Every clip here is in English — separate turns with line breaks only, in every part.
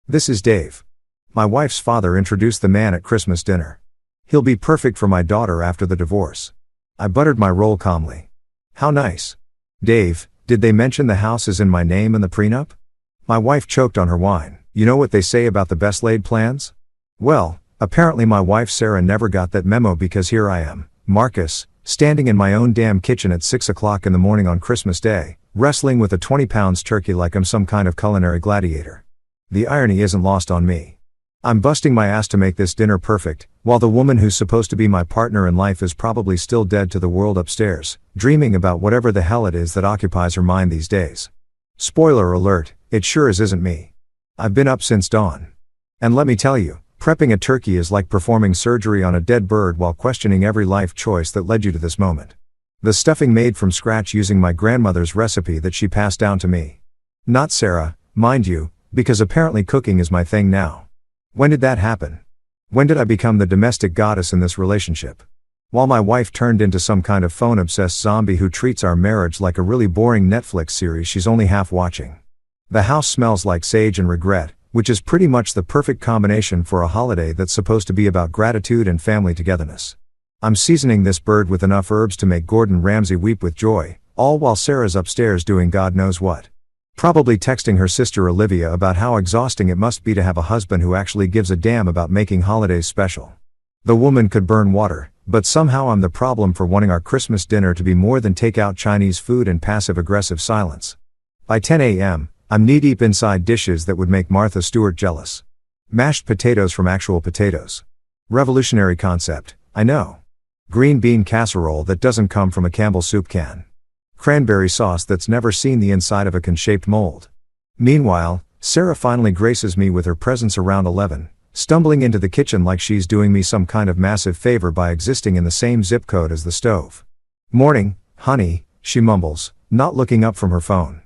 This is Dave. My wife's father introduced the man at Christmas dinner. He'll be perfect for my daughter after the divorce. I buttered my roll calmly. How nice. Dave, did they mention the house is in my name in the prenup? My wife choked on her wine. You know what they say about the best laid plans? Well, apparently my wife Sarah never got that memo because here I am, Marcus, standing in my own damn kitchen at 6 o'clock in the morning on Christmas Day, wrestling with a 20 pounds turkey like I'm some kind of culinary gladiator. The irony isn't lost on me. I'm busting my ass to make this dinner perfect, while the woman who's supposed to be my partner in life is probably still dead to the world upstairs, dreaming about whatever the hell it is that occupies her mind these days. Spoiler alert, it sure as isn't me. I've been up since dawn. And let me tell you, prepping a turkey is like performing surgery on a dead bird while questioning every life choice that led you to this moment. The stuffing made from scratch using my grandmother's recipe that she passed down to me. Not Sarah, mind you, because apparently cooking is my thing now. When did that happen? When did I become the domestic goddess in this relationship? While my wife turned into some kind of phone-obsessed zombie who treats our marriage like a really boring Netflix series she's only half watching. The house smells like sage and regret, which is pretty much the perfect combination for a holiday that's supposed to be about gratitude and family togetherness. I'm seasoning this bird with enough herbs to make Gordon Ramsay weep with joy, all while Sarah's upstairs doing God knows what. Probably texting her sister Olivia about how exhausting it must be to have a husband who actually gives a damn about making holidays special. The woman could burn water, but somehow I'm the problem for wanting our Christmas dinner to be more than takeout Chinese food and passive-aggressive silence. By 10 a.m., I'm knee-deep inside dishes that would make Martha Stewart jealous. Mashed potatoes from actual potatoes. Revolutionary concept, I know. Green bean casserole that doesn't come from a Campbell's soup can. Cranberry sauce that's never seen the inside of a can-shaped mold. Meanwhile, Sarah finally graces me with her presence around 11, stumbling into the kitchen like she's doing me some kind of massive favor by existing in the same zip code as the stove. Morning, honey, she mumbles, not looking up from her phone.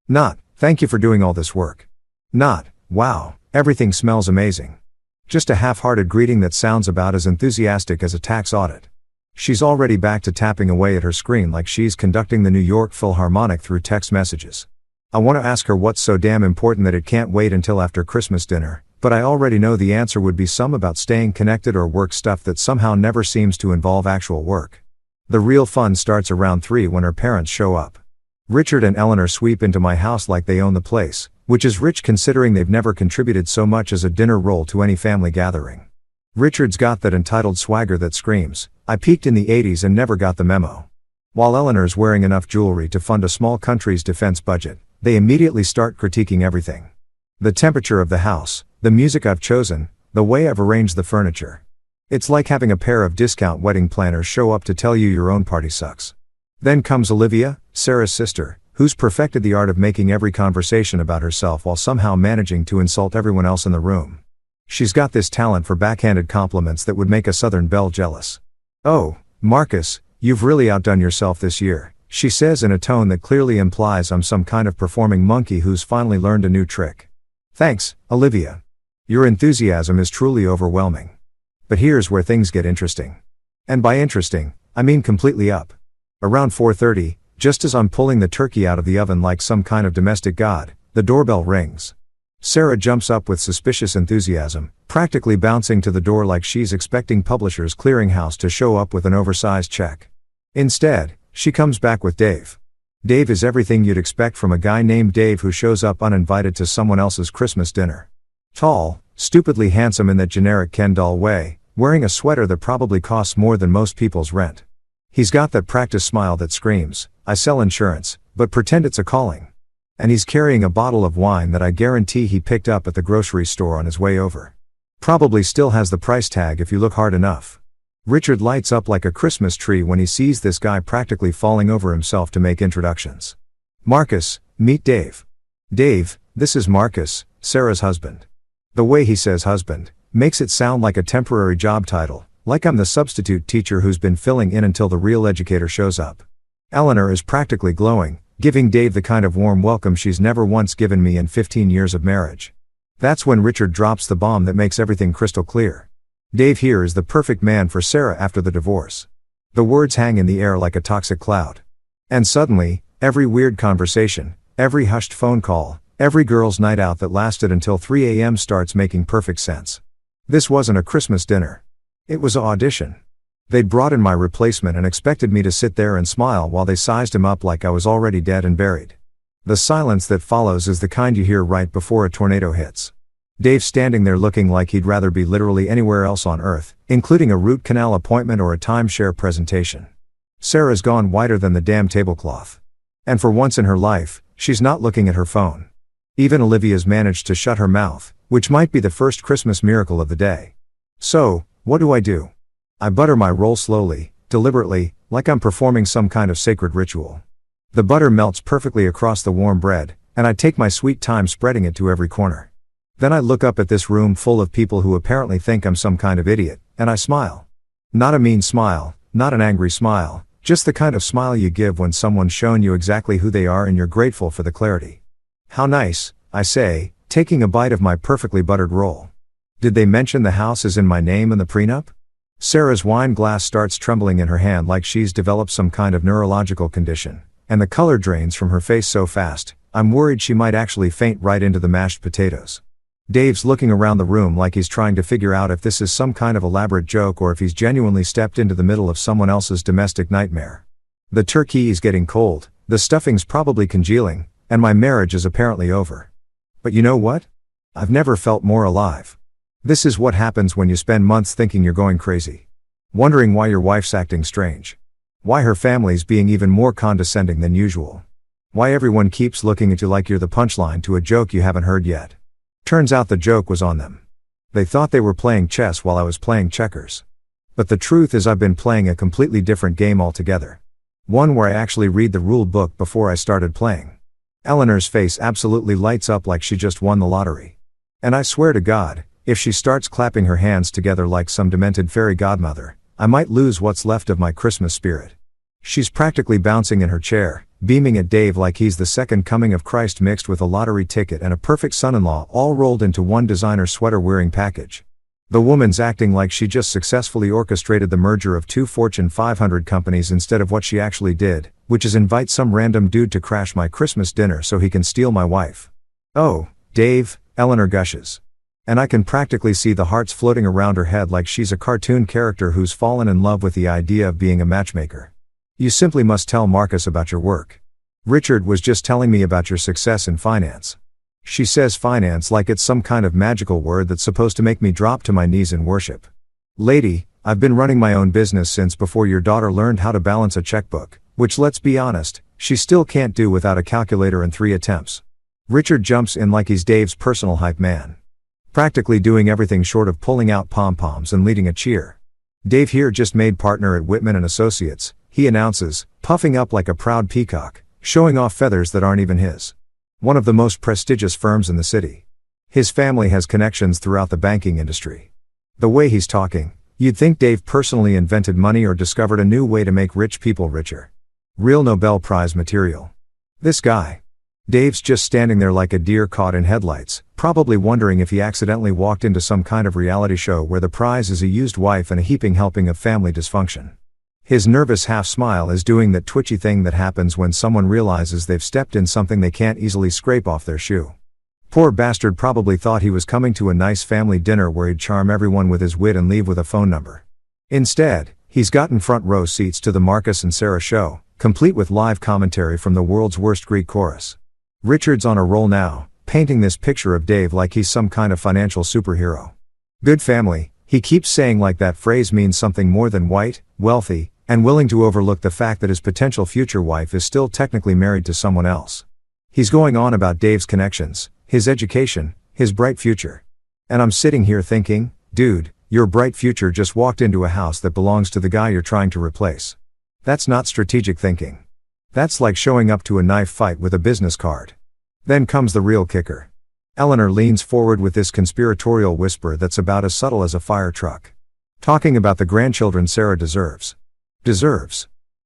Not, thank you for doing all this work. Not, wow, everything smells amazing. Just a half-hearted greeting that sounds about as enthusiastic as a tax audit. She's already back to tapping away at her screen like she's conducting the New York Philharmonic through text messages. I want to ask her what's so damn important that it can't wait until after Christmas dinner, but I already know the answer would be some about staying connected or work stuff that somehow never seems to involve actual work. The real fun starts around 3 when her parents show up. Richard and Eleanor sweep into my house like they own the place, which is rich considering they've never contributed so much as a dinner roll to any family gathering. Richard's got that entitled swagger that screams, I peaked in the 80s and never got the memo. While Eleanor's wearing enough jewelry to fund a small country's defense budget, they immediately start critiquing everything. The temperature of the house, the music I've chosen, the way I've arranged the furniture. It's like having a pair of discount wedding planners show up to tell you your own party sucks. Then comes Olivia, Sarah's sister, who's perfected the art of making every conversation about herself while somehow managing to insult everyone else in the room. She's got this talent for backhanded compliments that would make a Southern belle jealous. Oh, Marcus, you've really outdone yourself this year, she says in a tone that clearly implies I'm some kind of performing monkey who's finally learned a new trick. Thanks, Olivia. Your enthusiasm is truly overwhelming. But here's where things get interesting. And by interesting, I mean completely up. Around 4:30, just as I'm pulling the turkey out of the oven like some kind of domestic god, the doorbell rings. Sarah jumps up with suspicious enthusiasm, practically bouncing to the door like she's expecting Publishers Clearinghouse to show up with an oversized check. Instead, she comes back with Dave. Dave is everything you'd expect from a guy named Dave who shows up uninvited to someone else's Christmas dinner. Tall, stupidly handsome in that generic Ken doll way, wearing a sweater that probably costs more than most people's rent. He's got that practice smile that screams, I sell insurance, but pretend it's a calling. And he's carrying a bottle of wine that I guarantee he picked up at the grocery store on his way over. Probably still has the price tag if you look hard enough. Richard lights up like a Christmas tree when he sees this guy practically falling over himself to make introductions. Marcus, meet Dave. Dave, this is Marcus, Sarah's husband. The way he says husband makes it sound like a temporary job title, like I'm the substitute teacher who's been filling in until the real educator shows up. Eleanor is practically glowing, giving Dave the kind of warm welcome she's never once given me in 15 years of marriage. That's when Richard drops the bomb that makes everything crystal clear. Dave here is the perfect man for Sarah after the divorce. The words hang in the air like a toxic cloud. And suddenly, every weird conversation, every hushed phone call, Every girl's night out that lasted until 3 a.m. starts making perfect sense. This wasn't a Christmas dinner. It was an audition. They'd brought in my replacement and expected me to sit there and smile while they sized him up like I was already dead and buried. The silence that follows is the kind you hear right before a tornado hits. Dave's standing there looking like he'd rather be literally anywhere else on earth, including a root canal appointment or a timeshare presentation. Sarah's gone whiter than the damn tablecloth. And for once in her life, she's not looking at her phone. Even Olivia's managed to shut her mouth, which might be the first Christmas miracle of the day. So, what do? I butter my roll slowly, deliberately, like I'm performing some kind of sacred ritual. The butter melts perfectly across the warm bread, and I take my sweet time spreading it to every corner. Then I look up at this room full of people who apparently think I'm some kind of idiot, and I smile. Not a mean smile, not an angry smile, just the kind of smile you give when someone's shown you exactly who they are and you're grateful for the clarity. How nice, I say, taking a bite of my perfectly buttered roll. Did they mention the house is in my name in the prenup? Sarah's wine glass starts trembling in her hand like she's developed some kind of neurological condition, and the color drains from her face so fast, I'm worried she might actually faint right into the mashed potatoes. Dave's looking around the room like he's trying to figure out if this is some kind of elaborate joke or if he's genuinely stepped into the middle of someone else's domestic nightmare. The turkey is getting cold, the stuffing's probably congealing, and my marriage is apparently over. But you know what? I've never felt more alive. This is what happens when you spend months thinking you're going crazy. Wondering why your wife's acting strange. Why her family's being even more condescending than usual. Why everyone keeps looking at you like you're the punchline to a joke you haven't heard yet. Turns out the joke was on them. They thought they were playing chess while I was playing checkers. But the truth is I've been playing a completely different game altogether. One where I actually read the rule book before I started playing. Eleanor's face absolutely lights up like she just won the lottery. And I swear to God, if she starts clapping her hands together like some demented fairy godmother, I might lose what's left of my Christmas spirit. She's practically bouncing in her chair, beaming at Dave like he's the second coming of Christ mixed with a lottery ticket and a perfect son-in-law all rolled into one designer sweater-wearing package. The woman's acting like she just successfully orchestrated the merger of 2 Fortune 500 companies instead of what she actually did, which is invite some random dude to crash my Christmas dinner so he can steal my wife. Oh, Dave, Eleanor gushes. And I can practically see the hearts floating around her head like she's a cartoon character who's fallen in love with the idea of being a matchmaker. You simply must tell Marcus about your work. Richard was just telling me about your success in finance. She says finance like it's some kind of magical word that's supposed to make me drop to my knees in worship. Lady, I've been running my own business since before your daughter learned how to balance a checkbook, which let's be honest, she still can't do without a calculator in 3 attempts. Richard jumps in like he's Dave's personal hype man. Practically doing everything short of pulling out pom-poms and leading a cheer. Dave here just made partner at Whitman & Associates, he announces, puffing up like a proud peacock, showing off feathers that aren't even his. One of the most prestigious firms in the city. His family has connections throughout the banking industry. The way he's talking, you'd think Dave personally invented money or discovered a new way to make rich people richer. Real Nobel Prize material. This guy. Dave's just standing there like a deer caught in headlights, probably wondering if he accidentally walked into some kind of reality show where the prize is a used wife and a heaping helping of family dysfunction. His nervous half-smile is doing that twitchy thing that happens when someone realizes they've stepped in something they can't easily scrape off their shoe. Poor bastard probably thought he was coming to a nice family dinner where he'd charm everyone with his wit and leave with a phone number. Instead, he's gotten front row seats to the Marcus and Sarah show, complete with live commentary from the world's worst Greek chorus. Richard's on a roll now, painting this picture of Dave like he's some kind of financial superhero. Good family, he keeps saying like that phrase means something more than white, wealthy, and willing to overlook the fact that his potential future wife is still technically married to someone else. He's going on about Dave's connections, his education, his bright future. And I'm sitting here thinking, dude, your bright future just walked into a house that belongs to the guy you're trying to replace. That's not strategic thinking. That's like showing up to a knife fight with a business card. Then comes the real kicker. Eleanor leans forward with this conspiratorial whisper that's about as subtle as a fire truck. Talking about the grandchildren Sarah deserves.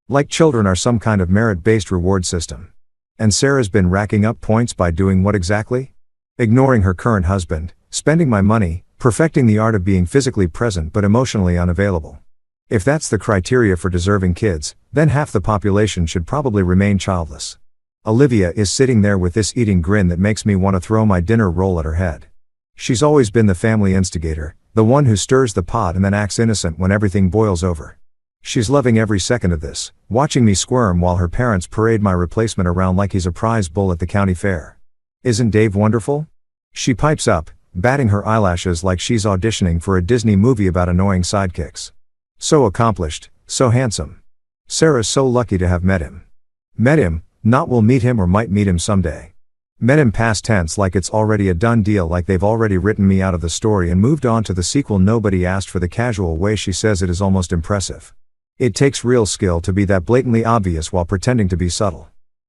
Like children are some kind of merit-based reward system. And Sarah's been racking up points by doing what exactly? Ignoring her current husband, spending my money, perfecting the art of being physically present but emotionally unavailable. If that's the criteria for deserving kids, then half the population should probably remain childless. Olivia is sitting there with this eating grin that makes me want to throw my dinner roll at her head. She's always been the family instigator, the one who stirs the pot and then acts innocent when everything boils over. She's loving every second of this, watching me squirm while her parents parade my replacement around like he's a prize bull at the county fair. Isn't Dave wonderful? She pipes up, batting her eyelashes like she's auditioning for a Disney movie about annoying sidekicks. So accomplished, so handsome. Sarah's so lucky to have met him. Met him, not will meet him or might meet him someday. Met him past tense like it's already a done deal, like they've already written me out of the story and moved on to the sequel. Nobody asked for the casual way she says it is almost impressive. It takes real skill to be that blatantly obvious while pretending to be subtle.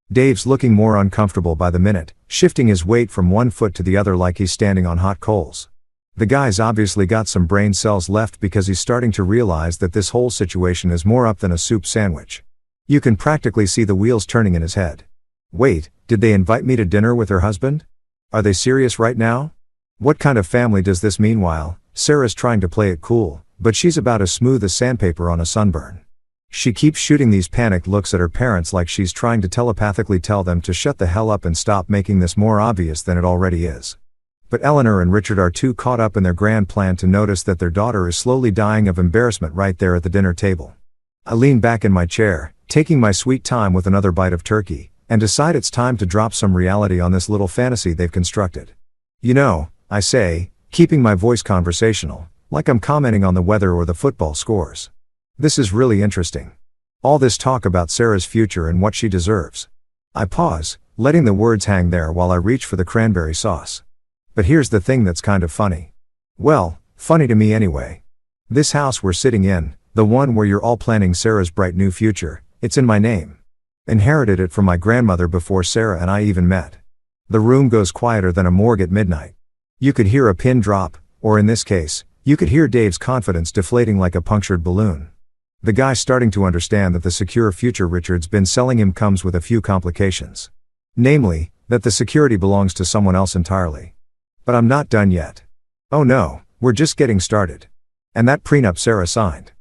Dave's looking more uncomfortable by the minute, shifting his weight from one foot to the other like he's standing on hot coals. The guy's obviously got some brain cells left because he's starting to realize that this whole situation is more up than a soup sandwich. You can practically see the wheels turning in his head. Wait, did they invite me to dinner with her husband? Are they serious right now? What kind of family does this mean? While Sarah's trying to play it cool, but she's about as smooth as sandpaper on a sunburn. She keeps shooting these panicked looks at her parents like she's trying to telepathically tell them to shut the hell up and stop making this more obvious than it already is. But Eleanor and Richard are too caught up in their grand plan to notice that their daughter is slowly dying of embarrassment right there at the dinner table. I lean back in my chair, taking my sweet time with another bite of turkey, and decide it's time to drop some reality on this little fantasy they've constructed. You know, I say, keeping my voice conversational, like I'm commenting on the weather or the football scores. This is really interesting. All this talk about Sarah's future and what she deserves. I pause, letting the words hang there while I reach for the cranberry sauce. But here's the thing that's kind of funny. Well, funny to me anyway. This house we're sitting in, the one where you're all planning Sarah's bright new future, it's in my name. Inherited it from my grandmother before Sarah and I even met. The room goes quieter than a morgue at midnight. You could hear a pin drop, or in this case, you could hear Dave's confidence deflating like a punctured balloon. The guy's starting to understand that the secure future Richard's been selling him comes with a few complications. Namely, that the security belongs to someone else entirely. But I'm not done yet. Oh no, we're just getting started. And that prenup Sarah signed.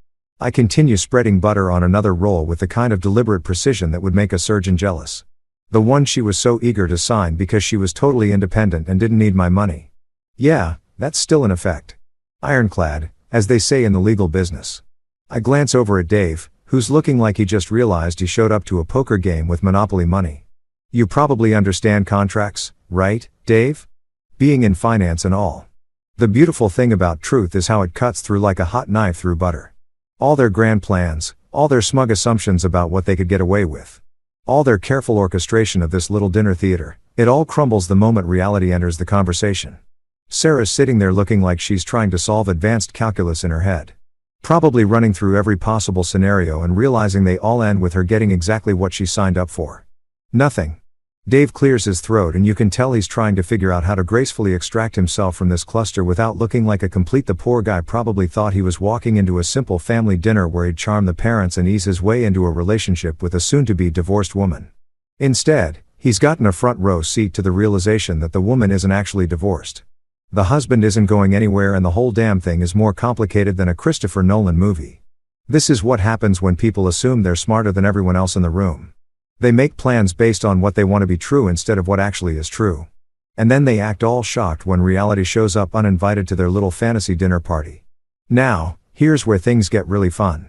I continue spreading butter on another roll with the kind of deliberate precision that would make a surgeon jealous. The one she was so eager to sign because she was totally independent and didn't need my money. Yeah, that's still in effect. Ironclad, as they say in the legal business. I glance over at Dave, who's looking like he just realized he showed up to a poker game with Monopoly money. You probably understand contracts, right, Dave? Being in finance and all. The beautiful thing about truth is how it cuts through like a hot knife through butter. All their grand plans, all their smug assumptions about what they could get away with. All their careful orchestration of this little dinner theater, it all crumbles the moment reality enters the conversation. Sarah's sitting there looking like she's trying to solve advanced calculus in her head. Probably running through every possible scenario and realizing they all end with her getting exactly what she signed up for. Nothing. Dave clears his throat and you can tell he's trying to figure out how to gracefully extract himself from this cluster without looking like a complete. The poor guy probably thought he was walking into a simple family dinner where he'd charm the parents and ease his way into a relationship with a soon-to-be divorced woman. Instead, he's gotten a front row seat to the realization that the woman isn't actually divorced. The husband isn't going anywhere and the whole damn thing is more complicated than a Christopher Nolan movie. This is what happens when people assume they're smarter than everyone else in the room. They make plans based on what they want to be true instead of what actually is true. And then they act all shocked when reality shows up uninvited to their little fantasy dinner party. Now, here's where things get really fun.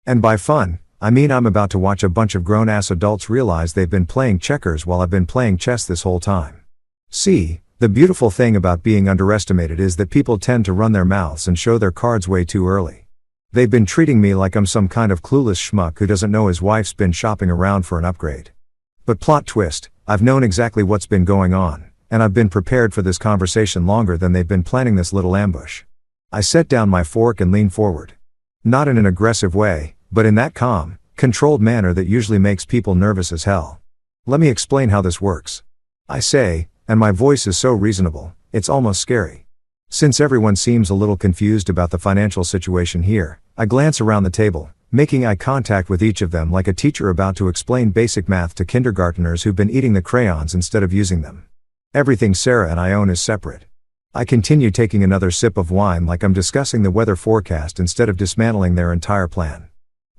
And by fun, I mean I'm about to watch a bunch of grown-ass adults realize they've been playing checkers while I've been playing chess this whole time. See, the beautiful thing about being underestimated is that people tend to run their mouths and show their cards way too early. They've been treating me like I'm some kind of clueless schmuck who doesn't know his wife's been shopping around for an upgrade. But plot twist, I've known exactly what's been going on, and I've been prepared for this conversation longer than they've been planning this little ambush. I set down my fork and lean forward. Not in an aggressive way, but in that calm, controlled manner that usually makes people nervous as hell. Let me explain how this works. I say, and my voice is so reasonable, it's almost scary. Since everyone seems a little confused about the financial situation here, I glance around the table, making eye contact with each of them like a teacher about to explain basic math to kindergarteners who've been eating the crayons instead of using them. Everything Sarah and I own is separate. I continue taking another sip of wine like I'm discussing the weather forecast instead of dismantling their entire plan.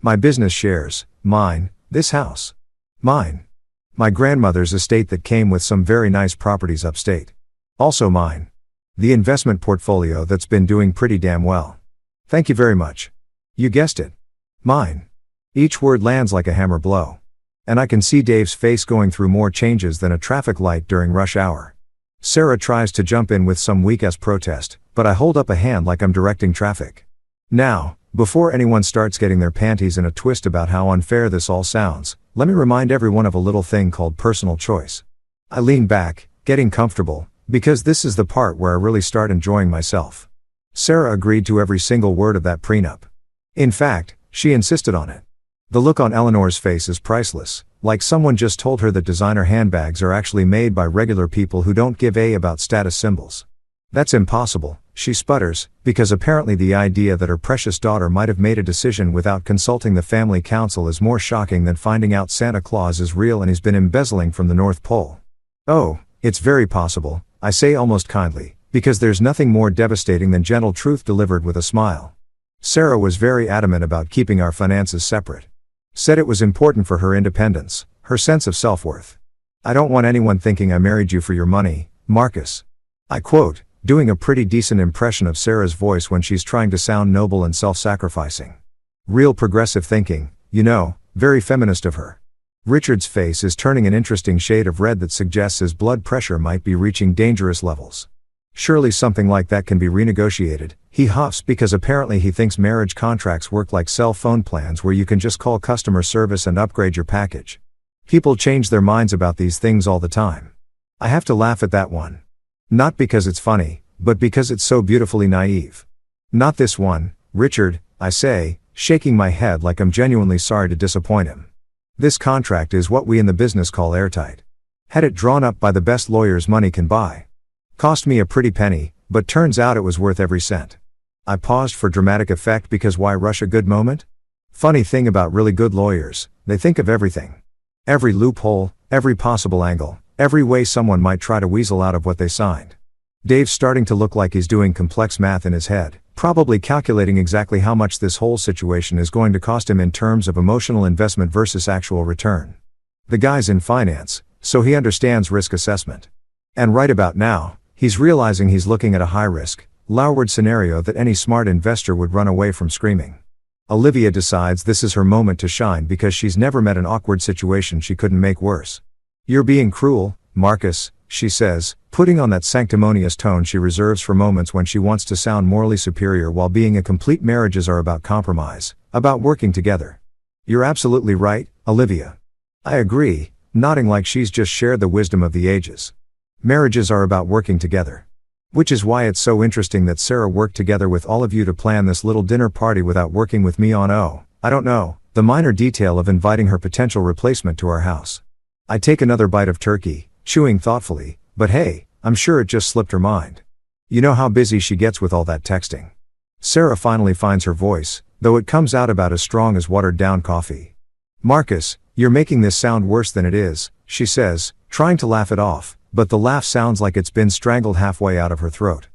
My business shares, mine, this house. Mine. My grandmother's estate that came with some very nice properties upstate. Also mine. The investment portfolio that's been doing pretty damn well. Thank you very much. You guessed it. Mine. Each word lands like a hammer blow. And I can see Dave's face going through more changes than a traffic light during rush hour. Sarah tries to jump in with some weak-ass protest, but I hold up a hand like I'm directing traffic. Now, before anyone starts getting their panties in a twist about how unfair this all sounds, let me remind everyone of a little thing called personal choice. I lean back, getting comfortable, because this is the part where I really start enjoying myself. Sarah agreed to every single word of that prenup. In fact, she insisted on it. The look on Eleanor's face is priceless, like someone just told her that designer handbags are actually made by regular people who don't give a about status symbols. That's impossible, she sputters, because apparently the idea that her precious daughter might have made a decision without consulting the family council is more shocking than finding out Santa Claus is real and he's been embezzling from the North Pole. Oh, it's very possible, I say almost kindly, because there's nothing more devastating than gentle truth delivered with a smile. Sarah was very adamant about keeping our finances separate. Said it was important for her independence, her sense of self-worth. I don't want anyone thinking I married you for your money, Marcus. I quote, doing a pretty decent impression of Sarah's voice when she's trying to sound noble and self-sacrificing. Real progressive thinking, you know, very feminist of her. Richard's face is turning an interesting shade of red that suggests his blood pressure might be reaching dangerous levels. Surely something like that can be renegotiated, he huffs because apparently he thinks marriage contracts work like cell phone plans where you can just call customer service and upgrade your package. People change their minds about these things all the time. I have to laugh at that one. Not because it's funny, but because it's so beautifully naive. Not this one, Richard, I say, shaking my head like I'm genuinely sorry to disappoint him. This contract is what we in the business call airtight. Had it drawn up by the best lawyers money can buy. Cost me a pretty penny, but turns out it was worth every cent. I paused for dramatic effect because why rush a good moment? Funny thing about really good lawyers, they think of everything. Every loophole, every possible angle, every way someone might try to weasel out of what they signed. Dave's starting to look like he's doing complex math in his head, probably calculating exactly how much this whole situation is going to cost him in terms of emotional investment versus actual return. The guy's in finance, so he understands risk assessment. And right about now, he's realizing he's looking at a high-risk, low-reward scenario that any smart investor would run away from screaming. Olivia decides this is her moment to shine because she's never met an awkward situation she couldn't make worse. You're being cruel, Marcus, she says, putting on that sanctimonious tone she reserves for moments when she wants to sound morally superior while being a complete. Marriages are about compromise, about working together. You're absolutely right, Olivia. I agree, nodding like she's just shared the wisdom of the ages. Marriages are about working together. Which is why it's so interesting that Sarah worked together with all of you to plan this little dinner party without working with me on I don't know, the minor detail of inviting her potential replacement to our house. I take another bite of turkey, chewing thoughtfully, but hey, I'm sure it just slipped her mind. You know how busy she gets with all that texting. Sarah finally finds her voice, though it comes out about as strong as watered-down coffee. Marcus, you're making this sound worse than it is, she says, trying to laugh it off, but the laugh sounds like it's been strangled halfway out of her throat.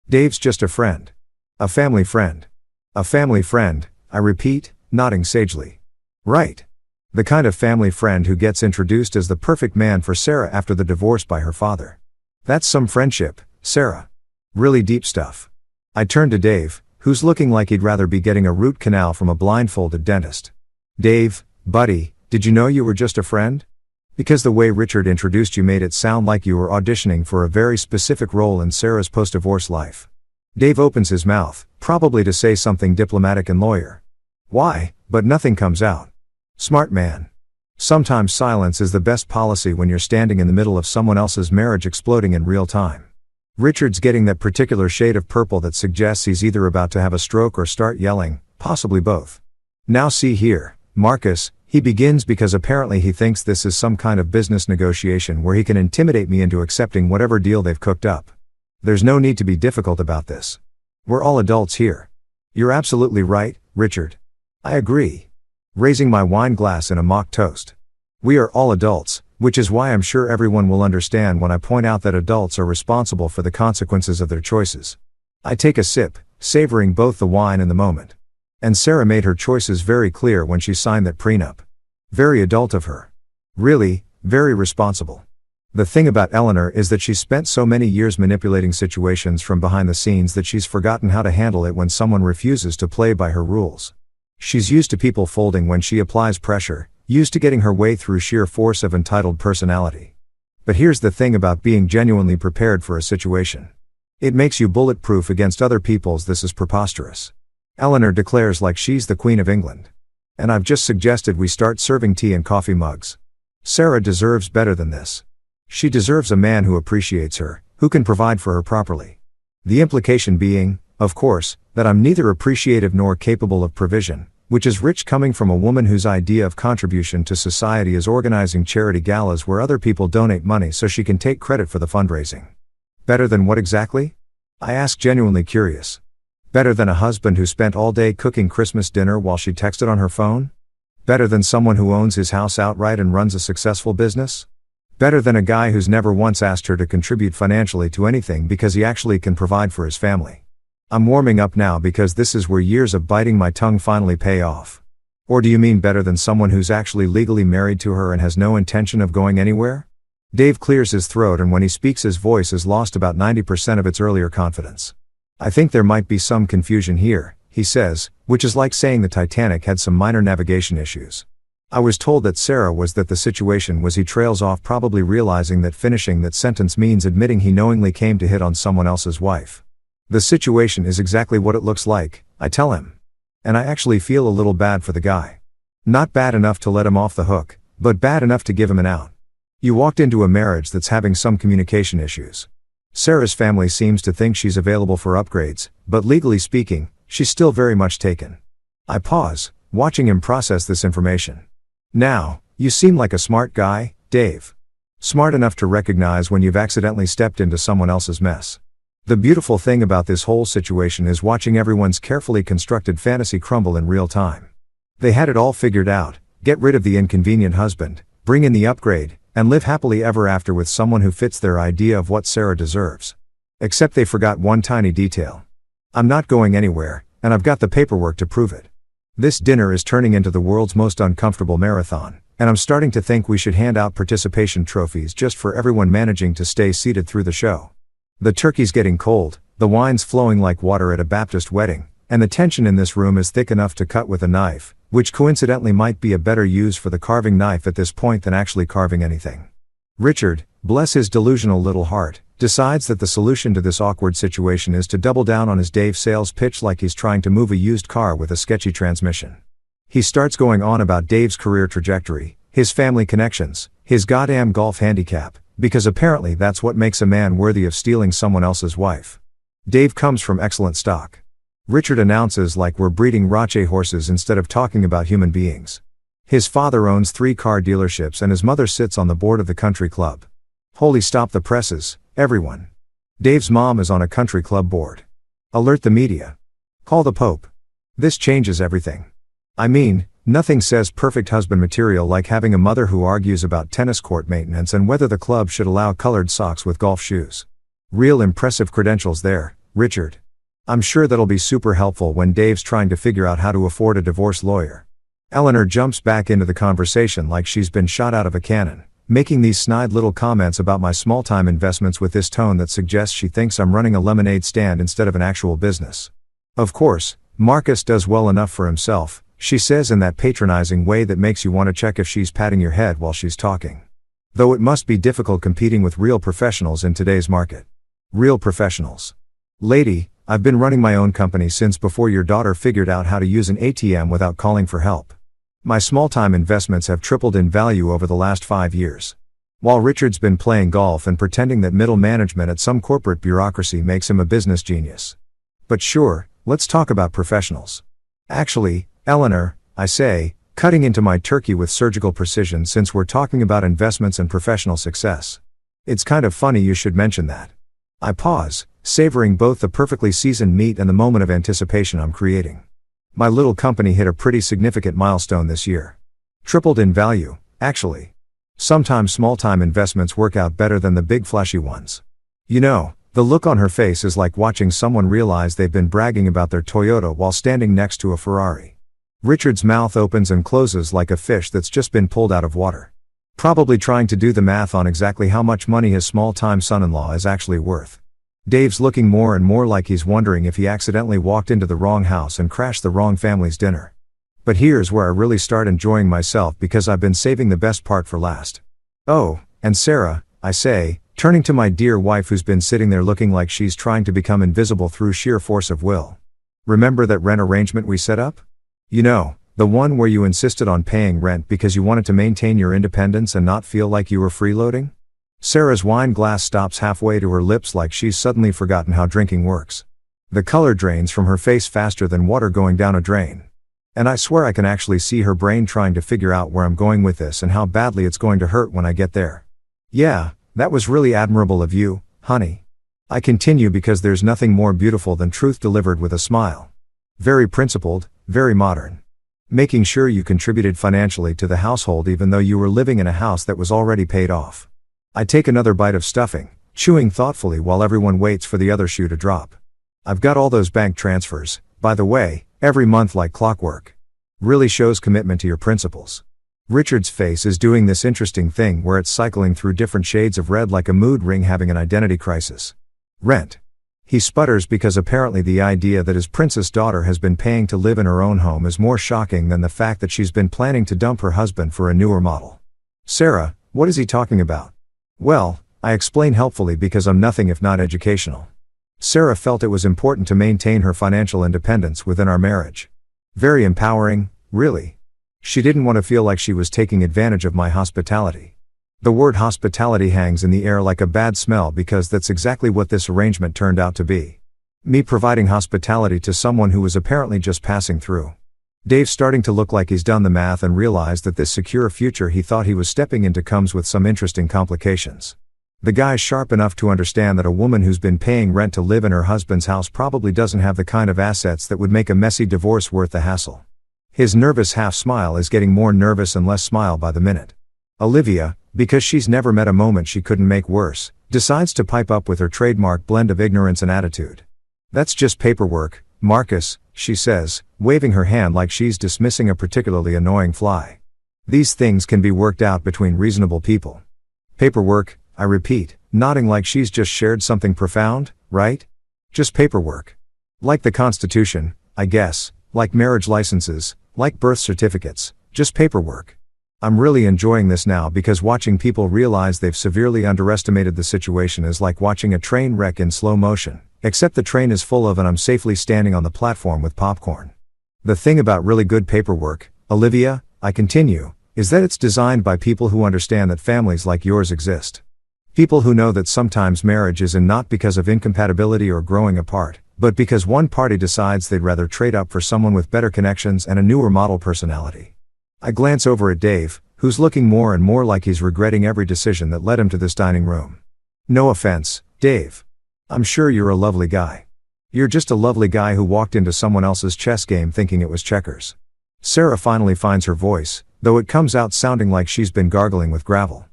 Dave's just a friend. A family friend. A family friend, I repeat, nodding sagely. Right. The kind of family friend who gets introduced as the perfect man for Sarah after the divorce by her father. That's some friendship, Sarah. Really deep stuff. I turn to Dave, who's looking like he'd rather be getting a root canal from a blindfolded dentist. Dave, buddy, did you know you were just a friend? Because the way Richard introduced you made it sound like you were auditioning for a very specific role in Sarah's post-divorce life. Dave opens his mouth, probably to say something diplomatic and lawyer. Why, but nothing comes out. Smart man. Sometimes silence is the best policy when you're standing in the middle of someone else's marriage exploding in real time. Richard's getting that particular shade of purple that suggests he's either about to have a stroke or start yelling, possibly both. Now see here, Marcus, he begins because apparently he thinks this is some kind of business negotiation where he can intimidate me into accepting whatever deal they've cooked up. There's no need to be difficult about this. We're all adults here. You're absolutely right, Richard. I agree. Raising my wine glass in a mock toast. We are all adults, which is why I'm sure everyone will understand when I point out that adults are responsible for the consequences of their choices. I take a sip, savoring both the wine and the moment. And Sarah made her choices very clear when she signed that prenup. Very adult of her. Really, very responsible. The thing about Eleanor is that she's spent so many years manipulating situations from behind the scenes that she's forgotten how to handle it when someone refuses to play by her rules. She's used to people folding when she applies pressure, used to getting her way through sheer force of entitled personality. But here's the thing about being genuinely prepared for a situation. It makes you bulletproof against other people's "this is preposterous." Eleanor declares like she's the Queen of England. And I've just suggested we start serving tea in coffee mugs. Sarah deserves better than this. She deserves a man who appreciates her, who can provide for her properly. The implication being, of course, that I'm neither appreciative nor capable of provision, which is rich coming from a woman whose idea of contribution to society is organizing charity galas where other people donate money so she can take credit for the fundraising. Better than what exactly? I ask, genuinely curious. Better than a husband who spent all day cooking Christmas dinner while she texted on her phone? Better than someone who owns his house outright and runs a successful business? Better than a guy who's never once asked her to contribute financially to anything because he actually can provide for his family? I'm warming up now because this is where years of biting my tongue finally pay off. Or do you mean better than someone who's actually legally married to her and has no intention of going anywhere? Dave clears his throat, and when he speaks his voice has lost about 90% of its earlier confidence. I think there might be some confusion here, he says, which is like saying the Titanic had some minor navigation issues. I was told that Sarah was that the situation was. He trails off, probably realizing that finishing that sentence means admitting he knowingly came to hit on someone else's wife. The situation is exactly what it looks like, I tell him. And I actually feel a little bad for the guy. Not bad enough to let him off the hook, but bad enough to give him an out. You walked into a marriage that's having some communication issues. Sarah's family seems to think she's available for upgrades, but legally speaking, she's still very much taken. I pause, watching him process this information. Now, you seem like a smart guy, Dave. Smart enough to recognize when you've accidentally stepped into someone else's mess. The beautiful thing about this whole situation is watching everyone's carefully constructed fantasy crumble in real time. They had it all figured out: get rid of the inconvenient husband, bring in the upgrade, and live happily ever after with someone who fits their idea of what Sarah deserves. Except they forgot one tiny detail. I'm not going anywhere, and I've got the paperwork to prove it. This dinner is turning into the world's most uncomfortable marathon, and I'm starting to think we should hand out participation trophies just for everyone managing to stay seated through the show. The turkey's getting cold, the wine's flowing like water at a Baptist wedding, and the tension in this room is thick enough to cut with a knife, which coincidentally might be a better use for the carving knife at this point than actually carving anything. Richard, bless his delusional little heart, decides that the solution to this awkward situation is to double down on his Dave sales pitch like he's trying to move a used car with a sketchy transmission. He starts going on about Dave's career trajectory, his family connections, his goddamn golf handicap, because apparently that's what makes a man worthy of stealing someone else's wife. Dave comes from excellent stock. Richard announces like we're breeding Rache horses instead of talking about human beings. His father owns 3 car dealerships and his mother sits on the board of the country club. Holy stop the presses, everyone. Dave's mom is on a country club board. Alert the media. Call the Pope. This changes everything. I mean, nothing says perfect husband material like having a mother who argues about tennis court maintenance and whether the club should allow colored socks with golf shoes. Real impressive credentials there, Richard. I'm sure that'll be super helpful when Dave's trying to figure out how to afford a divorce lawyer. Eleanor jumps back into the conversation like she's been shot out of a cannon, making these snide little comments about my small-time investments with this tone that suggests she thinks I'm running a lemonade stand instead of an actual business. Of course, Marcus does well enough for himself, she says in that patronizing way that makes you want to check if she's patting your head while she's talking. Though it must be difficult competing with real professionals in today's market. Real professionals. Lady, I've been running my own company since before your daughter figured out how to use an ATM without calling for help. My small-time investments have tripled in value over the last 5 years. While Richard's been playing golf and pretending that middle management at some corporate bureaucracy makes him a business genius. But sure, let's talk about professionals. Actually, Eleanor, I say, cutting into my turkey with surgical precision since we're talking about investments and professional success. It's kind of funny you should mention that. I pause, savoring both the perfectly seasoned meat and the moment of anticipation I'm creating. My little company hit a pretty significant milestone this year. Tripled in value, actually. Sometimes small-time investments work out better than the big flashy ones. You know, the look on her face is like watching someone realize they've been bragging about their Toyota while standing next to a Ferrari. Richard's mouth opens and closes like a fish that's just been pulled out of water. Probably trying to do the math on exactly how much money his small-time son-in-law is actually worth. Dave's looking more and more like he's wondering if he accidentally walked into the wrong house and crashed the wrong family's dinner. But here's where I really start enjoying myself because I've been saving the best part for last. Oh, and Sarah, I say, turning to my dear wife who's been sitting there looking like she's trying to become invisible through sheer force of will. Remember that rent arrangement we set up? You know, the one where you insisted on paying rent because you wanted to maintain your independence and not feel like you were freeloading? Sarah's wine glass stops halfway to her lips like she's suddenly forgotten how drinking works. The color drains from her face faster than water going down a drain. And I swear I can actually see her brain trying to figure out where I'm going with this and how badly it's going to hurt when I get there. Yeah, that was really admirable of you, honey. I continue because there's nothing more beautiful than truth delivered with a smile. Very principled, very modern. Making sure you contributed financially to the household even though you were living in a house that was already paid off. I take another bite of stuffing, chewing thoughtfully while everyone waits for the other shoe to drop. I've got all those bank transfers, by the way, every month like clockwork. Really shows commitment to your principles. Richard's face is doing this interesting thing where it's cycling through different shades of red like a mood ring having an identity crisis. Rent. He sputters because apparently the idea that his princess daughter has been paying to live in her own home is more shocking than the fact that she's been planning to dump her husband for a newer model. Sarah, what is he talking about? Well, I explain helpfully because I'm nothing if not educational. Sarah felt it was important to maintain her financial independence within our marriage. Very empowering, really. She didn't want to feel like she was taking advantage of my hospitality. The word hospitality hangs in the air like a bad smell because that's exactly what this arrangement turned out to be. Me providing hospitality to someone who was apparently just passing through. Dave's starting to look like he's done the math and realized that this secure future he thought he was stepping into comes with some interesting complications. The guy's sharp enough to understand that a woman who's been paying rent to live in her husband's house probably doesn't have the kind of assets that would make a messy divorce worth the hassle. His nervous half smile is getting more nervous and less smile by the minute. Olivia, because she's never met a moment she couldn't make worse, decides to pipe up with her trademark blend of ignorance and attitude. That's just paperwork, Marcus, she says, waving her hand like she's dismissing a particularly annoying fly. These things can be worked out between reasonable people. Paperwork, I repeat, nodding like she's just shared something profound, right? Just paperwork. Like the Constitution, I guess, like marriage licenses, like birth certificates, just paperwork. I'm really enjoying this now because watching people realize they've severely underestimated the situation is like watching a train wreck in slow motion, except the train is full of and I'm safely standing on the platform with popcorn. The thing about really good paperwork, Olivia, I continue, is that it's designed by people who understand that families like yours exist. People who know that sometimes marriage is in not because of incompatibility or growing apart, but because one party decides they'd rather trade up for someone with better connections and a newer model personality. I glance over at Dave, who's looking more and more like he's regretting every decision that led him to this dining room. No offense, Dave. I'm sure you're a lovely guy. You're just a lovely guy who walked into someone else's chess game thinking it was checkers. Sarah finally finds her voice, though it comes out sounding like she's been gargling with gravel.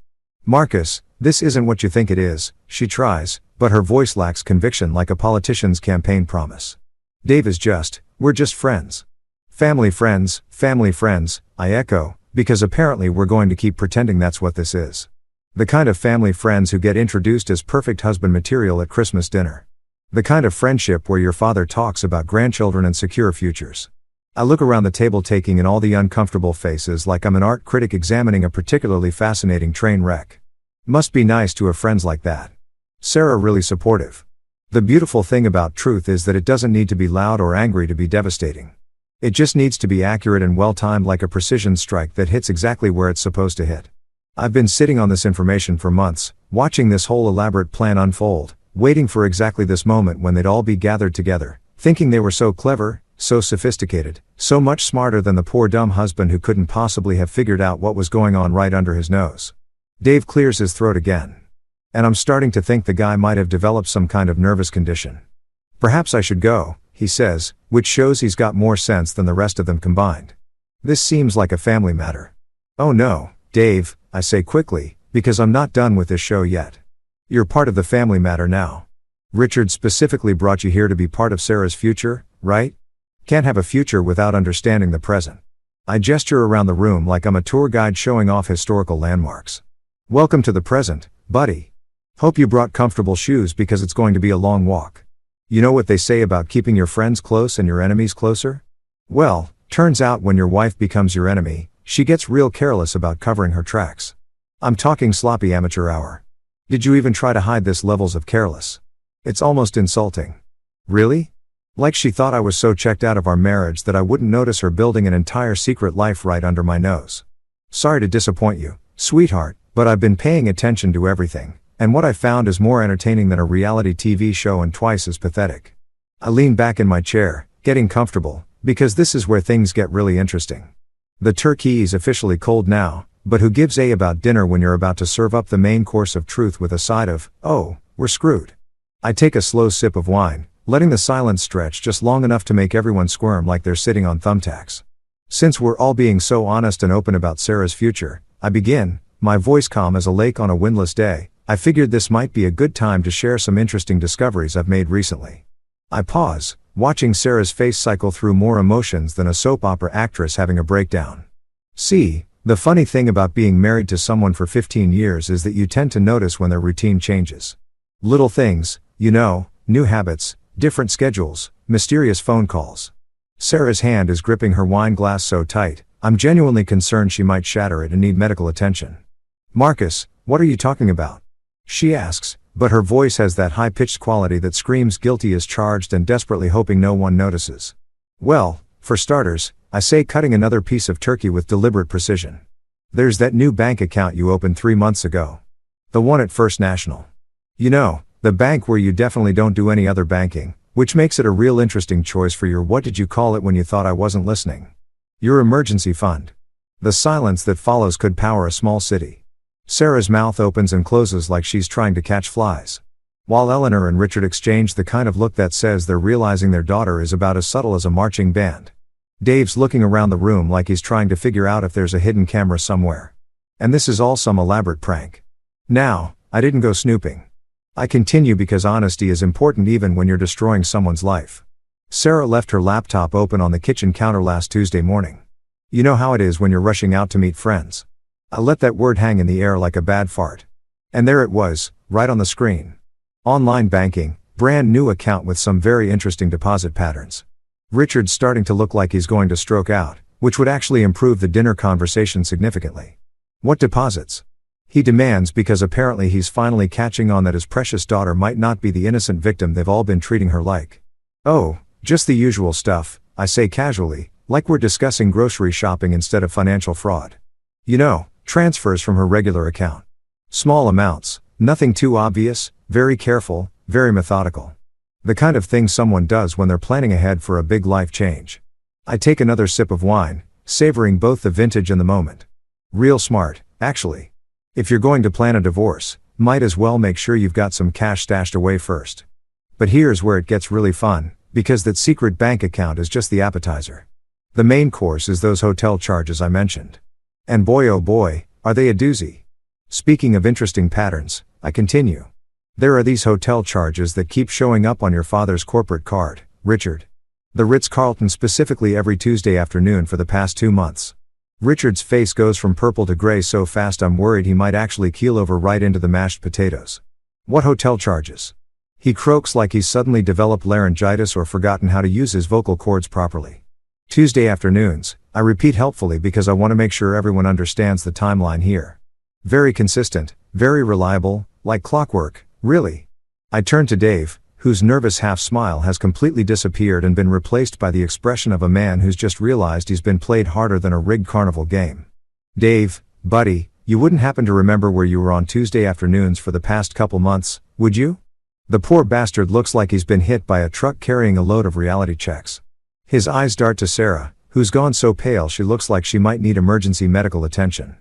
Marcus, this isn't what you think it is, she tries, but her voice lacks conviction like a politician's campaign promise. Dave is just, we're just friends. Family friends, I echo, because apparently we're going to keep pretending that's what this is. The kind of family friends who get introduced as perfect husband material at Christmas dinner. The kind of friendship where your father talks about grandchildren and secure futures. I look around the table taking in all the uncomfortable faces like I'm an art critic examining a particularly fascinating train wreck. Must be nice to have friends like that. Sarah really supportive. The beautiful thing about truth is that it doesn't need to be loud or angry to be devastating. It just needs to be accurate and well-timed like a precision strike that hits exactly where it's supposed to hit. I've been sitting on this information for months, watching this whole elaborate plan unfold, waiting for exactly this moment when they'd all be gathered together, thinking they were so clever, so sophisticated, so much smarter than the poor dumb husband who couldn't possibly have figured out what was going on right under his nose. Dave clears his throat again. And I'm starting to think the guy might have developed some kind of nervous condition. Perhaps I should go, he says, which shows he's got more sense than the rest of them combined. This seems like a family matter. Oh no, Dave, I say quickly, because I'm not done with this show yet. You're part of the family matter now. Richard specifically brought you here to be part of Sarah's future, right? Can't have a future without understanding the present. I gesture around the room like I'm a tour guide showing off historical landmarks. Welcome to the present, buddy. Hope you brought comfortable shoes because it's going to be a long walk. You know what they say about keeping your friends close and your enemies closer? Well, turns out when your wife becomes your enemy, she gets real careless about covering her tracks. I'm talking sloppy amateur hour. Did you even try to hide this levels of careless? It's almost insulting. Really? Like she thought I was so checked out of our marriage that I wouldn't notice her building an entire secret life right under my nose. Sorry to disappoint you, sweetheart, but I've been paying attention to everything, and what I found is more entertaining than a reality TV show and twice as pathetic. I lean back in my chair, getting comfortable, because this is where things get really interesting. The turkey is officially cold now, but who gives a about dinner when you're about to serve up the main course of truth with a side of, oh, we're screwed. I take a slow sip of wine, letting the silence stretch just long enough to make everyone squirm like they're sitting on thumbtacks. Since we're all being so honest and open about Sarah's future, I begin, my voice calm as a lake on a windless day. I figured this might be a good time to share some interesting discoveries I've made recently. I pause, watching Sarah's face cycle through more emotions than a soap opera actress having a breakdown. See, the funny thing about being married to someone for 15 years is that you tend to notice when their routine changes. Little things, you know, new habits, different schedules, mysterious phone calls. Sarah's hand is gripping her wine glass so tight, I'm genuinely concerned she might shatter it and need medical attention. Marcus, what are you talking about? She asks, but her voice has that high-pitched quality that screams guilty as charged and desperately hoping no one notices. Well, for starters, I say cutting another piece of turkey with deliberate precision. There's that new bank account you opened 3 months ago. The one at First National. You know, the bank where you definitely don't do any other banking, which makes it a real interesting choice for your what did you call it when you thought I wasn't listening. Your emergency fund. The silence that follows could power a small city. Sarah's mouth opens and closes like she's trying to catch flies. While Eleanor and Richard exchange the kind of look that says they're realizing their daughter is about as subtle as a marching band. Dave's looking around the room like he's trying to figure out if there's a hidden camera somewhere. And this is all some elaborate prank. Now, I didn't go snooping. I continue because honesty is important even when you're destroying someone's life. Sarah left her laptop open on the kitchen counter last Tuesday morning. You know how it is when you're rushing out to meet friends. I let that word hang in the air like a bad fart. And there it was, right on the screen. Online banking, brand new account with some very interesting deposit patterns. Richard's starting to look like he's going to stroke out, which would actually improve the dinner conversation significantly. What deposits? He demands because apparently he's finally catching on that his precious daughter might not be the innocent victim they've all been treating her like. Oh, just the usual stuff, I say casually, like we're discussing grocery shopping instead of financial fraud. You know, transfers from her regular account. Small amounts, nothing too obvious, very careful, very methodical. The kind of thing someone does when they're planning ahead for a big life change. I take another sip of wine, savoring both the vintage and the moment. Real smart, actually. If you're going to plan a divorce, might as well make sure you've got some cash stashed away first. But here's where it gets really fun, because that secret bank account is just the appetizer. The main course is those hotel charges I mentioned. And boy oh boy, are they a doozy. Speaking of interesting patterns, I continue. There are these hotel charges that keep showing up on your father's corporate card, Richard. The Ritz-Carlton specifically every Tuesday afternoon for the past 2 months. Richard's face goes from purple to gray so fast I'm worried he might actually keel over right into the mashed potatoes. What hotel charges? He croaks like he's suddenly developed laryngitis or forgotten how to use his vocal cords properly. Tuesday afternoons, I repeat helpfully because I want to make sure everyone understands the timeline here. Very consistent, very reliable, like clockwork, really. I turn to Dave, whose nervous half-smile has completely disappeared and been replaced by the expression of a man who's just realized he's been played harder than a rigged carnival game. Dave, buddy, you wouldn't happen to remember where you were on Tuesday afternoons for the past couple months, would you? The poor bastard looks like he's been hit by a truck carrying a load of reality checks. His eyes dart to Sarah, who's gone so pale she looks like she might need emergency medical attention.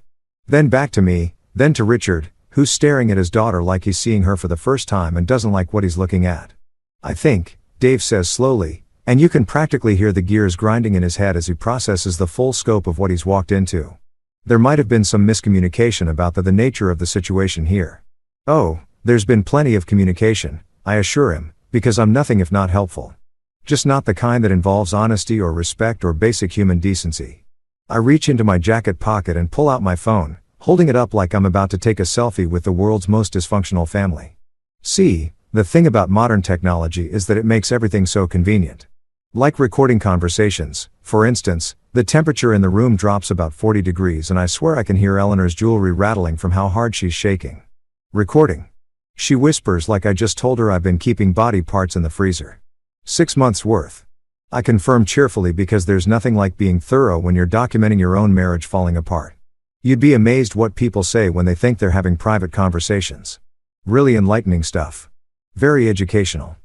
Then back to me, then to Richard, who's staring at his daughter like he's seeing her for the first time and doesn't like what he's looking at. I think, Dave says slowly, and you can practically hear the gears grinding in his head as he processes the full scope of what he's walked into. There might have been some miscommunication about the nature of the situation here. Oh, there's been plenty of communication, I assure him, because I'm nothing if not helpful. Just not the kind that involves honesty or respect or basic human decency. I reach into my jacket pocket and pull out my phone, holding it up like I'm about to take a selfie with the world's most dysfunctional family. See, the thing about modern technology is that it makes everything so convenient. Like recording conversations, for instance, the temperature in the room drops about 40 degrees and I swear I can hear Eleanor's jewelry rattling from how hard she's shaking. Recording. She whispers like I just told her I've been keeping body parts in the freezer. 6 months worth. I confirm cheerfully because there's nothing like being thorough when you're documenting your own marriage falling apart. You'd be amazed what people say when they think they're having private conversations. Really enlightening stuff. Very educational.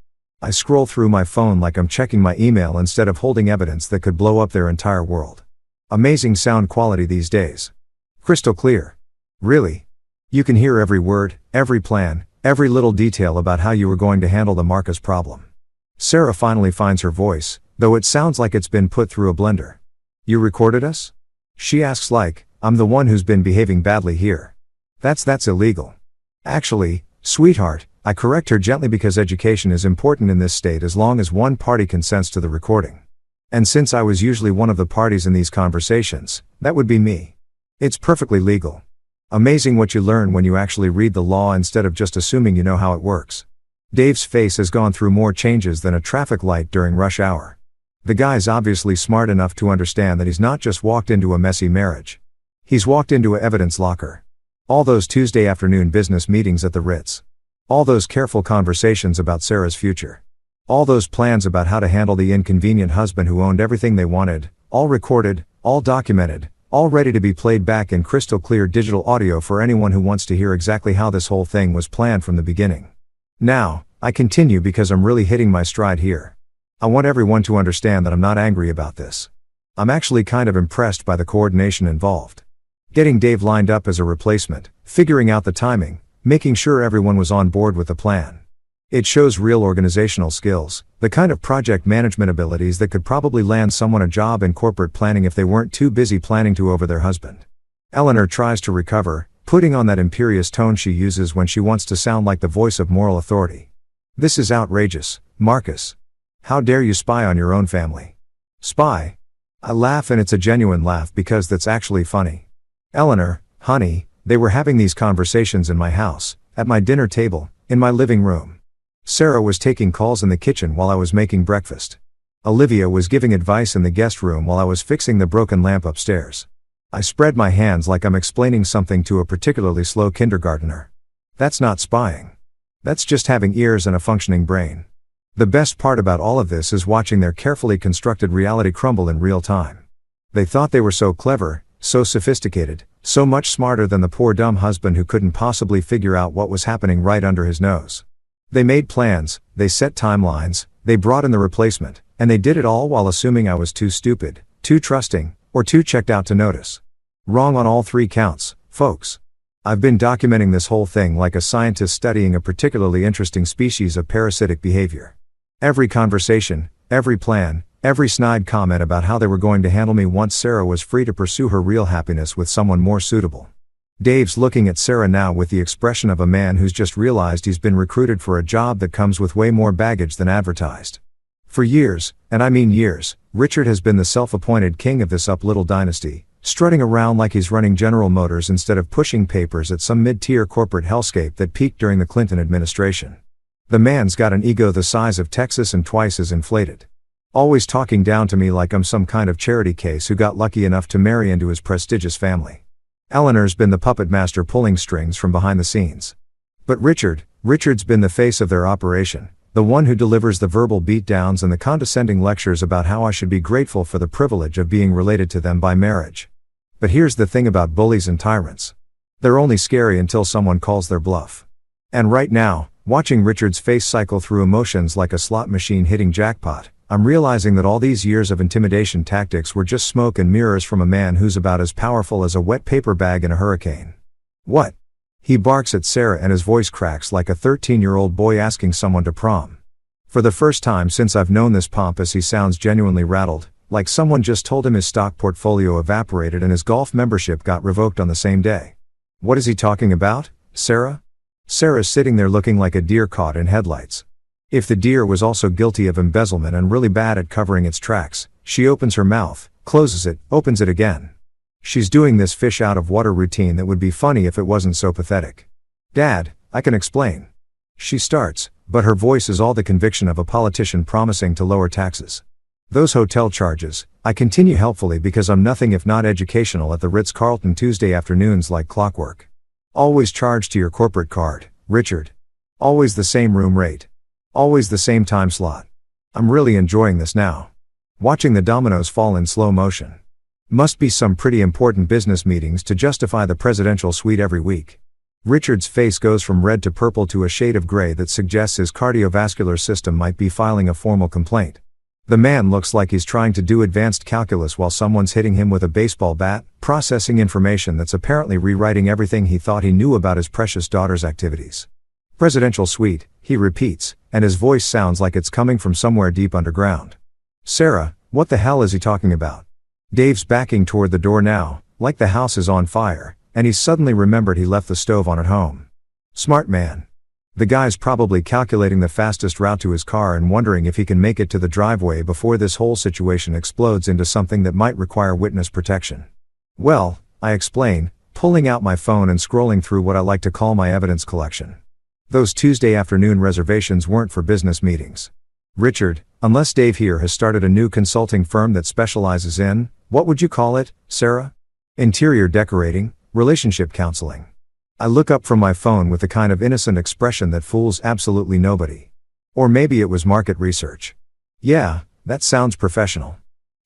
I scroll through my phone like I'm checking my email instead of holding evidence that could blow up their entire world. Amazing sound quality these days. Crystal clear. Really? You can hear every word, every plan, every little detail about how you were going to handle the Marcus problem. Sarah finally finds her voice, though it sounds like it's been put through a blender. You recorded us? She asks like, I'm the one who's been behaving badly here. That's illegal. Actually, sweetheart, I correct her gently because education is important in this state as long as one party consents to the recording. And since I was usually one of the parties in these conversations, that would be me. It's perfectly legal. Amazing what you learn when you actually read the law instead of just assuming you know how it works. Dave's face has gone through more changes than a traffic light during rush hour. The guy's obviously smart enough to understand that he's not just walked into a messy marriage. He's walked into an evidence locker. All those Tuesday afternoon business meetings at the Ritz. All those careful conversations about Sarah's future. All those plans about how to handle the inconvenient husband who owned everything they wanted, all recorded, all documented, all ready to be played back in crystal clear digital audio for anyone who wants to hear exactly how this whole thing was planned from the beginning. Now, I continue because I'm really hitting my stride here. I want everyone to understand that I'm not angry about this. I'm actually kind of impressed by the coordination involved. Getting Dave lined up as a replacement, figuring out the timing, making sure everyone was on board with the plan. It shows real organizational skills, the kind of project management abilities that could probably land someone a job in corporate planning if they weren't too busy planning to over their husband. Eleanor tries to recover, putting on that imperious tone she uses when she wants to sound like the voice of moral authority. This is outrageous, Marcus. How dare you spy on your own family? Spy? I laugh and it's a genuine laugh because that's actually funny. Eleanor, honey, they were having these conversations in my house, at my dinner table, in my living room. Sarah was taking calls in the kitchen while I was making breakfast. Olivia was giving advice in the guest room while I was fixing the broken lamp upstairs. I spread my hands like I'm explaining something to a particularly slow kindergartner. That's not spying. That's just having ears and a functioning brain. The best part about all of this is watching their carefully constructed reality crumble in real time. They thought they were so clever, so sophisticated, so much smarter than the poor dumb husband who couldn't possibly figure out what was happening right under his nose. They made plans, they set timelines, they brought in the replacement, and they did it all while assuming I was too stupid, too trusting, or too checked out to notice. Wrong on all three counts, folks. I've been documenting this whole thing like a scientist studying a particularly interesting species of parasitic behavior. Every conversation, every plan, every snide comment about how they were going to handle me once Sarah was free to pursue her real happiness with someone more suitable. Dave's looking at Sarah now with the expression of a man who's just realized he's been recruited for a job that comes with way more baggage than advertised. For years, and I mean years, Richard has been the self-appointed king of this up little dynasty, strutting around like he's running General Motors instead of pushing papers at some mid-tier corporate hellscape that peaked during the Clinton administration. The man's got an ego the size of Texas and twice as inflated. Always talking down to me like I'm some kind of charity case who got lucky enough to marry into his prestigious family. Eleanor's been the puppet master pulling strings from behind the scenes. But Richard's been the face of their operation, the one who delivers the verbal beatdowns and the condescending lectures about how I should be grateful for the privilege of being related to them by marriage. But here's the thing about bullies and tyrants. They're only scary until someone calls their bluff. And right now, watching Richard's face cycle through emotions like a slot machine hitting jackpot, I'm realizing that all these years of intimidation tactics were just smoke and mirrors from a man who's about as powerful as a wet paper bag in a hurricane. What? He barks at Sarah and his voice cracks like a 13-year-old boy asking someone to prom. For the first time since I've known this pompous, he sounds genuinely rattled, like someone just told him his stock portfolio evaporated and his golf membership got revoked on the same day. What is he talking about, Sarah? Sarah's sitting there looking like a deer caught in headlights. If the deer was also guilty of embezzlement and really bad at covering its tracks, She opens her mouth, closes it, opens it again. She's doing this fish out of water routine that would be funny if it wasn't so pathetic. Dad, I can explain. She starts, but her voice is all the conviction of a politician promising to lower taxes. Those hotel charges, I continue helpfully because I'm nothing if not educational at the Ritz-Carlton Tuesday afternoons like clockwork. Always charged to your corporate card, Richard. Always the same room rate. Always the same time slot. I'm really enjoying this now. Watching the dominoes fall in slow motion. Must be some pretty important business meetings to justify the presidential suite every week. Richard's face goes from red to purple to a shade of gray that suggests his cardiovascular system might be filing a formal complaint. The man looks like he's trying to do advanced calculus while someone's hitting him with a baseball bat, processing information that's apparently rewriting everything he thought he knew about his precious daughter's activities. Presidential suite, he repeats, and his voice sounds like it's coming from somewhere deep underground. Sarah, what the hell is he talking about? Dave's backing toward the door now, like the house is on fire, and he's suddenly remembered he left the stove on at home. Smart man. The guy's probably calculating the fastest route to his car and wondering if he can make it to the driveway before this whole situation explodes into something that might require witness protection. Well, I explain, pulling out my phone and scrolling through what I like to call my evidence collection. Those Tuesday afternoon reservations weren't for business meetings. Richard, unless Dave here has started a new consulting firm that specializes in, what would you call it, Sarah? Interior decorating, relationship counseling. I look up from my phone with the kind of innocent expression that fools absolutely nobody. Or maybe it was market research. Yeah, that sounds professional.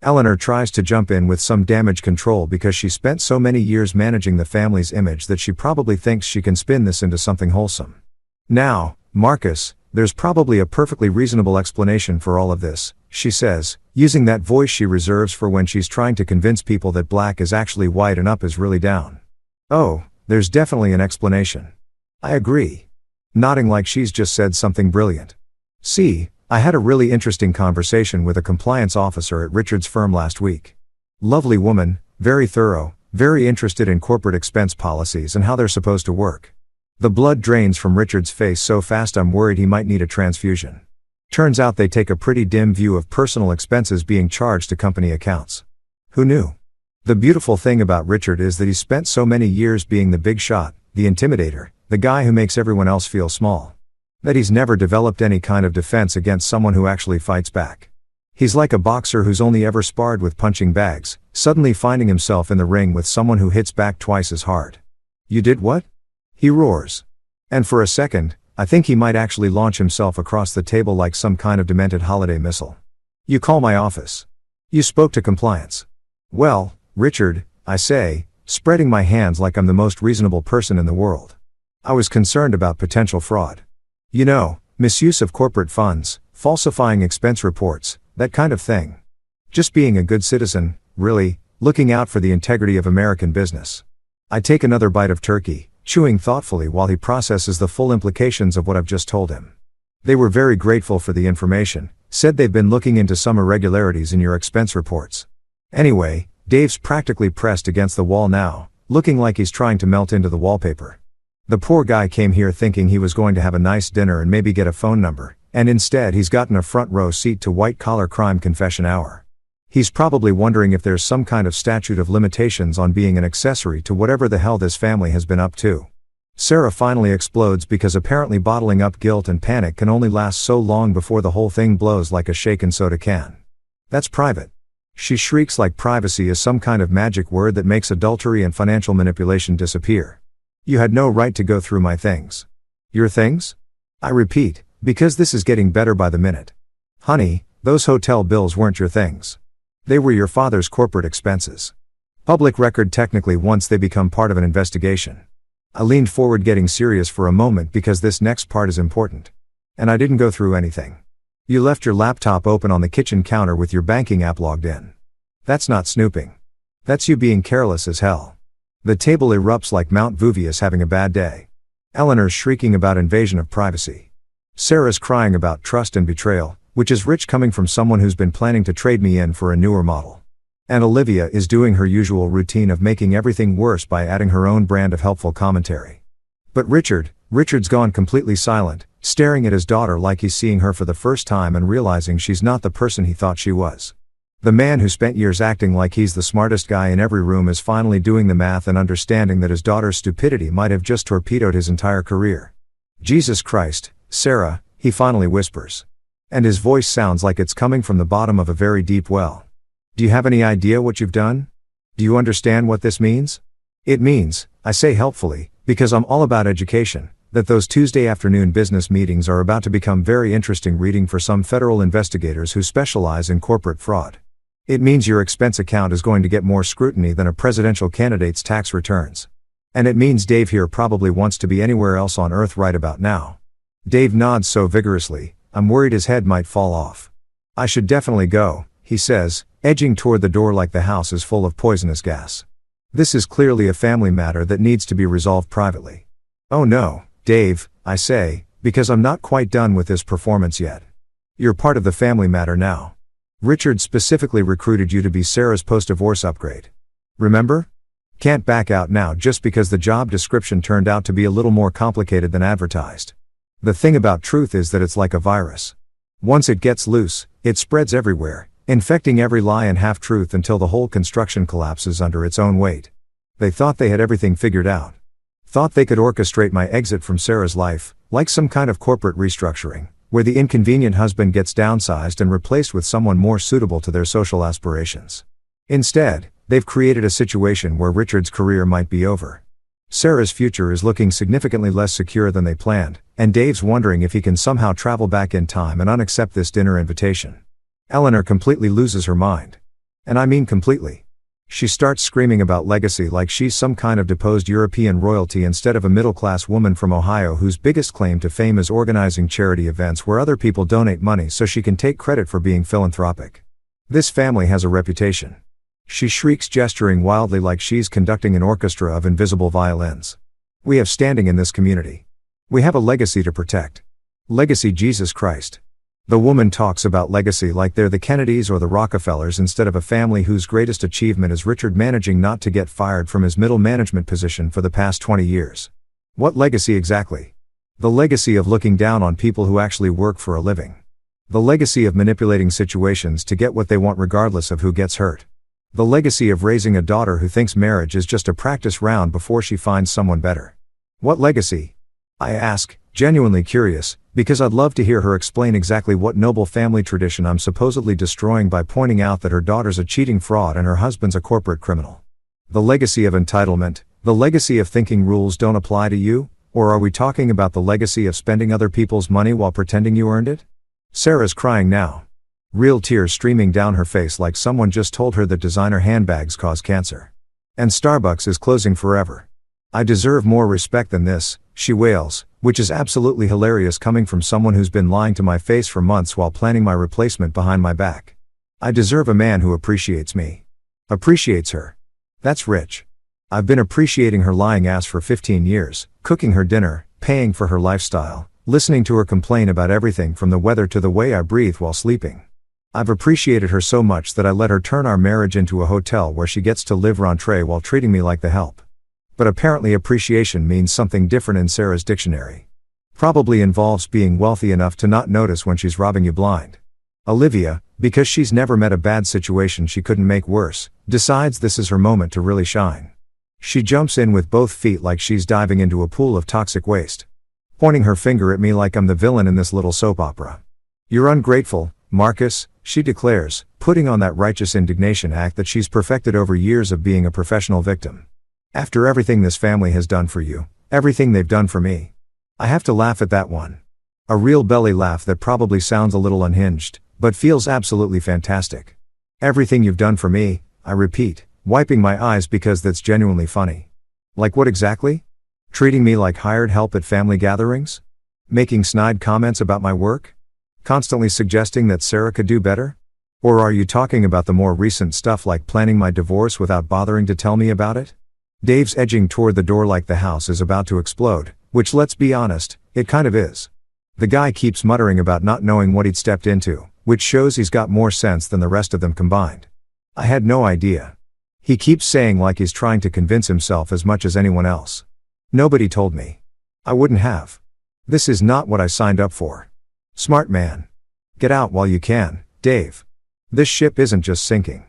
Eleanor tries to jump in with some damage control because she spent so many years managing the family's image that she probably thinks she can spin this into something wholesome. Now, Marcus, there's probably a perfectly reasonable explanation for all of this, she says, using that voice she reserves for when she's trying to convince people that black is actually white and up is really down. Oh, there's definitely an explanation. I agree. Nodding like she's just said something brilliant. See, I had a really interesting conversation with a compliance officer at Richard's firm last week. Lovely woman, very thorough, very interested in corporate expense policies and how they're supposed to work. The blood drains from Richard's face so fast I'm worried he might need a transfusion. Turns out they take a pretty dim view of personal expenses being charged to company accounts. Who knew? The beautiful thing about Richard is that he spent so many years being the big shot, the intimidator, the guy who makes everyone else feel small. That he's never developed any kind of defense against someone who actually fights back. He's like a boxer who's only ever sparred with punching bags, suddenly finding himself in the ring with someone who hits back twice as hard. You did what? He roars. And for a second, I think he might actually launch himself across the table like some kind of demented holiday missile. You call my office. You spoke to compliance. Well, Richard, I say, spreading my hands like I'm the most reasonable person in the world. I was concerned about potential fraud. You know, misuse of corporate funds, falsifying expense reports, that kind of thing. Just being a good citizen, really, looking out for the integrity of American business. I take another bite of turkey, chewing thoughtfully while he processes the full implications of what I've just told him. They were very grateful for the information, said they've been looking into some irregularities in your expense reports. Anyway, Dave's practically pressed against the wall now, looking like he's trying to melt into the wallpaper. The poor guy came here thinking he was going to have a nice dinner and maybe get a phone number, and instead he's gotten a front row seat to white-collar crime confession hour. He's probably wondering if there's some kind of statute of limitations on being an accessory to whatever the hell this family has been up to. Sarah finally explodes because apparently bottling up guilt and panic can only last so long before the whole thing blows like a shaken soda can. That's private. She shrieks like privacy is some kind of magic word that makes adultery and financial manipulation disappear. You had no right to go through my things. Your things? I repeat, because this is getting better by the minute. Honey, those hotel bills weren't your things. They were your father's corporate expenses. Public record technically once they become part of an investigation. I leaned forward getting serious for a moment because this next part is important. And I didn't go through anything. You left your laptop open on the kitchen counter with your banking app logged in. That's not snooping. That's you being careless as hell. The table erupts like Mount Vesuvius having a bad day. Eleanor's shrieking about invasion of privacy. Sarah's crying about trust and betrayal, which is rich coming from someone who's been planning to trade me in for a newer model. And Olivia is doing her usual routine of making everything worse by adding her own brand of helpful commentary. But Richard's gone completely silent, staring at his daughter like he's seeing her for the first time and realizing she's not the person he thought she was. The man who spent years acting like he's the smartest guy in every room is finally doing the math and understanding that his daughter's stupidity might have just torpedoed his entire career. Jesus Christ, Sarah, he finally whispers. And his voice sounds like it's coming from the bottom of a very deep well. Do you have any idea what you've done? Do you understand what this means? It means, I say helpfully, because I'm all about education, that those Tuesday afternoon business meetings are about to become very interesting reading for some federal investigators who specialize in corporate fraud. It means your expense account is going to get more scrutiny than a presidential candidate's tax returns. And it means Dave here probably wants to be anywhere else on earth right about now. Dave nods so vigorously, I'm worried his head might fall off. I should definitely go, he says, edging toward the door like the house is full of poisonous gas. This is clearly a family matter that needs to be resolved privately. Oh no, Dave, I say, because I'm not quite done with this performance yet. You're part of the family matter now. Richard specifically recruited you to be Sarah's post-divorce upgrade. Remember? Can't back out now just because the job description turned out to be a little more complicated than advertised. The thing about truth is that it's like a virus. Once it gets loose, it spreads everywhere, infecting every lie and half-truth until the whole construction collapses under its own weight. They thought they had everything figured out. Thought they could orchestrate my exit from Sarah's life, like some kind of corporate restructuring, where the inconvenient husband gets downsized and replaced with someone more suitable to their social aspirations. Instead, they've created a situation where Richard's career might be over. Sarah's future is looking significantly less secure than they planned, and Dave's wondering if he can somehow travel back in time and unaccept this dinner invitation. Eleanor completely loses her mind. And I mean completely. She starts screaming about legacy like she's some kind of deposed European royalty instead of a middle-class woman from Ohio whose biggest claim to fame is organizing charity events where other people donate money so she can take credit for being philanthropic. This family has a reputation. She shrieks, gesturing wildly like she's conducting an orchestra of invisible violins. We have standing in this community. We have a legacy to protect. Legacy, Jesus Christ. The woman talks about legacy like they're the Kennedys or the Rockefellers instead of a family whose greatest achievement is Richard managing not to get fired from his middle management position for the past 20 years. What legacy exactly? The legacy of looking down on people who actually work for a living. The legacy of manipulating situations to get what they want regardless of who gets hurt. The legacy of raising a daughter who thinks marriage is just a practice round before she finds someone better. What legacy? I ask, genuinely curious, because I'd love to hear her explain exactly what noble family tradition I'm supposedly destroying by pointing out that her daughter's a cheating fraud and her husband's a corporate criminal. The legacy of entitlement, the legacy of thinking rules don't apply to you, or are we talking about the legacy of spending other people's money while pretending you earned it? Sarah's crying now. Real tears streaming down her face like someone just told her that designer handbags cause cancer. And Starbucks is closing forever. I deserve more respect than this, she wails, which is absolutely hilarious coming from someone who's been lying to my face for months while planning my replacement behind my back. I deserve a man who appreciates me. Appreciates her. That's rich. I've been appreciating her lying ass for 15 years, cooking her dinner, paying for her lifestyle, listening to her complain about everything from the weather to the way I breathe while sleeping. I've appreciated her so much that I let her turn our marriage into a hotel where she gets to live rentrée while treating me like the help. But apparently appreciation means something different in Sarah's dictionary. Probably involves being wealthy enough to not notice when she's robbing you blind. Olivia, because she's never met a bad situation she couldn't make worse, decides this is her moment to really shine. She jumps in with both feet like she's diving into a pool of toxic waste. Pointing her finger at me like I'm the villain in this little soap opera. You're ungrateful, Marcus, she declares, putting on that righteous indignation act that she's perfected over years of being a professional victim. After everything this family has done for you, everything they've done for me. I have to laugh at that one. A real belly laugh that probably sounds a little unhinged, but feels absolutely fantastic. Everything you've done for me, I repeat, wiping my eyes because that's genuinely funny. Like what exactly? Treating me like hired help at family gatherings? Making snide comments about my work? Constantly suggesting that Sarah could do better? Or are you talking about the more recent stuff like planning my divorce without bothering to tell me about it? Dave's edging toward the door like the house is about to explode, which let's be honest, it kind of is. The guy keeps muttering about not knowing what he'd stepped into, which shows he's got more sense than the rest of them combined. I had no idea. He keeps saying like he's trying to convince himself as much as anyone else. Nobody told me. I wouldn't have. This is not what I signed up for. Smart man. Get out while you can, Dave. This ship isn't just sinking.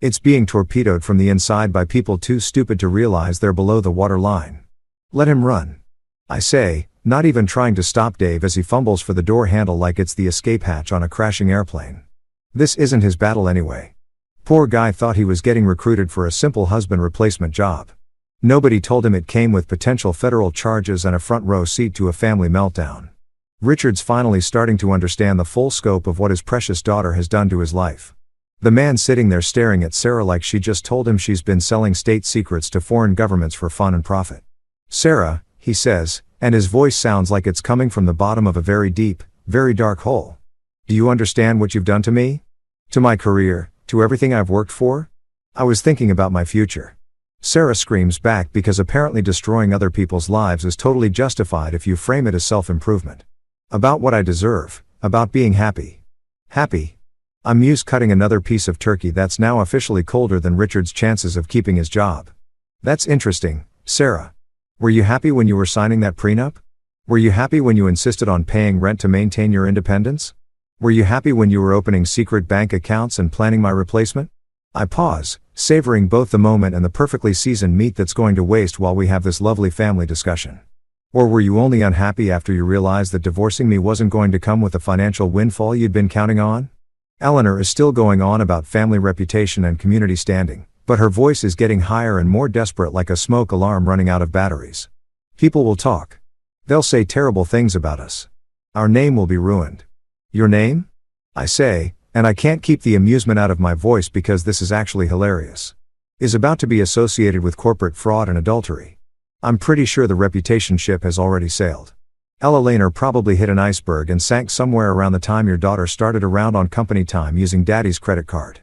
It's being torpedoed from the inside by people too stupid to realize they're below the water line. Let him run. I say, not even trying to stop Dave as he fumbles for the door handle like it's the escape hatch on a crashing airplane. This isn't his battle anyway. Poor guy thought he was getting recruited for a simple husband replacement job. Nobody told him it came with potential federal charges and a front row seat to a family meltdown. Richard's finally starting to understand the full scope of what his precious daughter has done to his life. The man sitting there staring at Sarah like she just told him she's been selling state secrets to foreign governments for fun and profit. "Sarah," he says, and his voice sounds like it's coming from the bottom of a very deep, very dark hole. "Do you understand what you've done to me? To my career, to everything I've worked for? I was thinking about my future." Sarah screams back because apparently destroying other people's lives is totally justified if you frame it as self-improvement. "About what I deserve, about being happy." Happy? I'm used cutting another piece of turkey that's now officially colder than Richard's chances of keeping his job. "That's interesting, Sarah. Were you happy when you were signing that prenup? Were you happy when you insisted on paying rent to maintain your independence? Were you happy when you were opening secret bank accounts and planning my replacement?" I pause, savoring both the moment and the perfectly seasoned meat that's going to waste while we have this lovely family discussion. "Or were you only unhappy after you realized that divorcing me wasn't going to come with the financial windfall you'd been counting on?" Eleanor is still going on about family reputation and community standing, but her voice is getting higher and more desperate, like a smoke alarm running out of batteries. "People will talk. They'll say terrible things about us. Our name will be ruined." "Your name?" I say, and I can't keep the amusement out of my voice because this is actually hilarious. "Is about to be associated with corporate fraud and adultery. I'm pretty sure the reputation ship has already sailed. Ella Laner probably hit an iceberg and sank somewhere around the time your daughter started around on company time using daddy's credit card."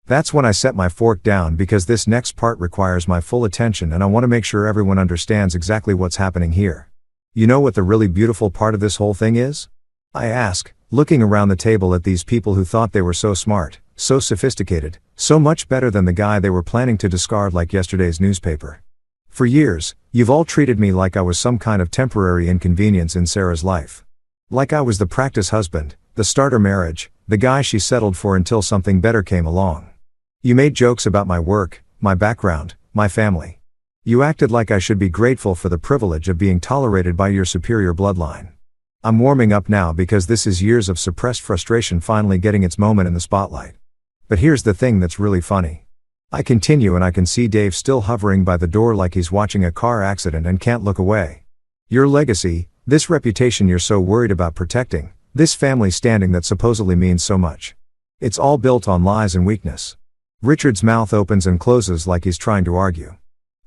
That's when I set my fork down because this next part requires my full attention and I want to make sure everyone understands exactly what's happening here. "You know what the really beautiful part of this whole thing is?" I ask, looking around the table at these people who thought they were so smart, so sophisticated, so much better than the guy they were planning to discard like yesterday's newspaper. "For years, you've all treated me like I was some kind of temporary inconvenience in Sarah's life. Like I was the practice husband, the starter marriage, the guy she settled for until something better came along. You made jokes about my work, my background, my family. You acted like I should be grateful for the privilege of being tolerated by your superior bloodline. I'm warming up now because this is years of suppressed frustration finally getting its moment in the spotlight. But here's the thing that's really funny. I continue and I can see Dave still hovering by the door like he's watching a car accident and can't look away. Your legacy, this reputation you're so worried about protecting, this family standing that supposedly means so much. It's all built on lies and weakness." Richard's mouth opens and closes like he's trying to argue.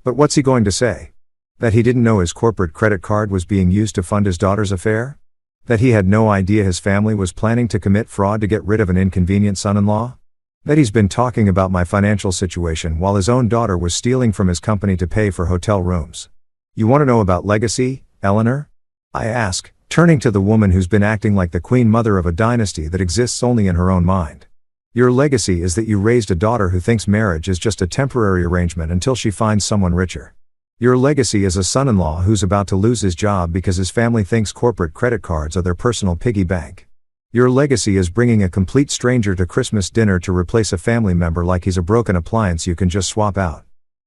But what's he going to say? That he didn't know his corporate credit card was being used to fund his daughter's affair? That he had no idea his family was planning to commit fraud to get rid of an inconvenient son-in-law? That he's been talking about my financial situation while his own daughter was stealing from his company to pay for hotel rooms? "You want to know about legacy, Eleanor?" I ask, turning to the woman who's been acting like the queen mother of a dynasty that exists only in her own mind. "Your legacy is that you raised a daughter who thinks marriage is just a temporary arrangement until she finds someone richer. Your legacy is a son-in-law who's about to lose his job because his family thinks corporate credit cards are their personal piggy bank. Your legacy is bringing a complete stranger to Christmas dinner to replace a family member like he's a broken appliance you can just swap out.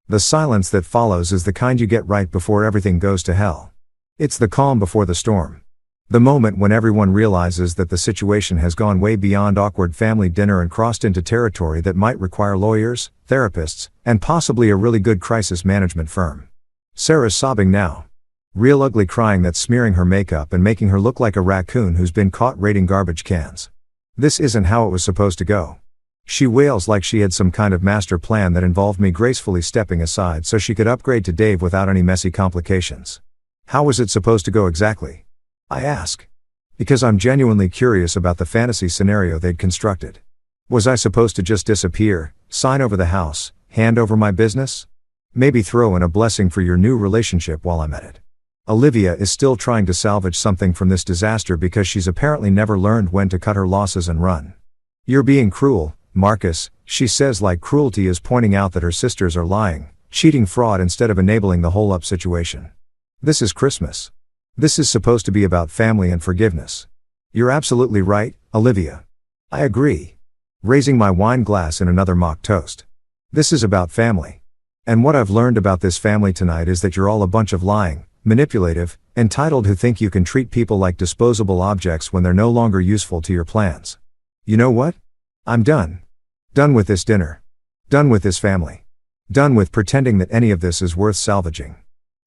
The silence that follows is the kind you get right before everything goes to hell. It's the calm before the storm. The moment when everyone realizes that the situation has gone way beyond awkward family dinner and crossed into territory that might require lawyers, therapists, and possibly a really good crisis management firm." Sarah's sobbing now. Real ugly crying that's smearing her makeup and making her look like a raccoon who's been caught raiding garbage cans. This isn't how it was supposed to go. She wails like she had some kind of master plan that involved me gracefully stepping aside so she could upgrade to Dave without any messy complications. How was it supposed to go exactly? I ask. Because I'm genuinely curious about the fantasy scenario they'd constructed. Was I supposed to just disappear, sign over the house, hand over my business? Maybe throw in a blessing for your new relationship while I'm at it. Olivia is still trying to salvage something from this disaster because she's apparently never learned when to cut her losses and run. "You're being cruel, Marcus," she says like cruelty is pointing out that her sisters are lying, cheating fraud instead of enabling the whole up situation. "This is Christmas. This is supposed to be about family and forgiveness." "You're absolutely right, Olivia. I agree. raising my wine glass in another mock toast. This is about family. And what I've learned about this family tonight is that you're all a bunch of lying, manipulative, entitled who think you can treat people like disposable objects when they're no longer useful to your plans. You know what? I'm done. Done with this dinner. Done with this family. Done with pretending that any of this is worth salvaging.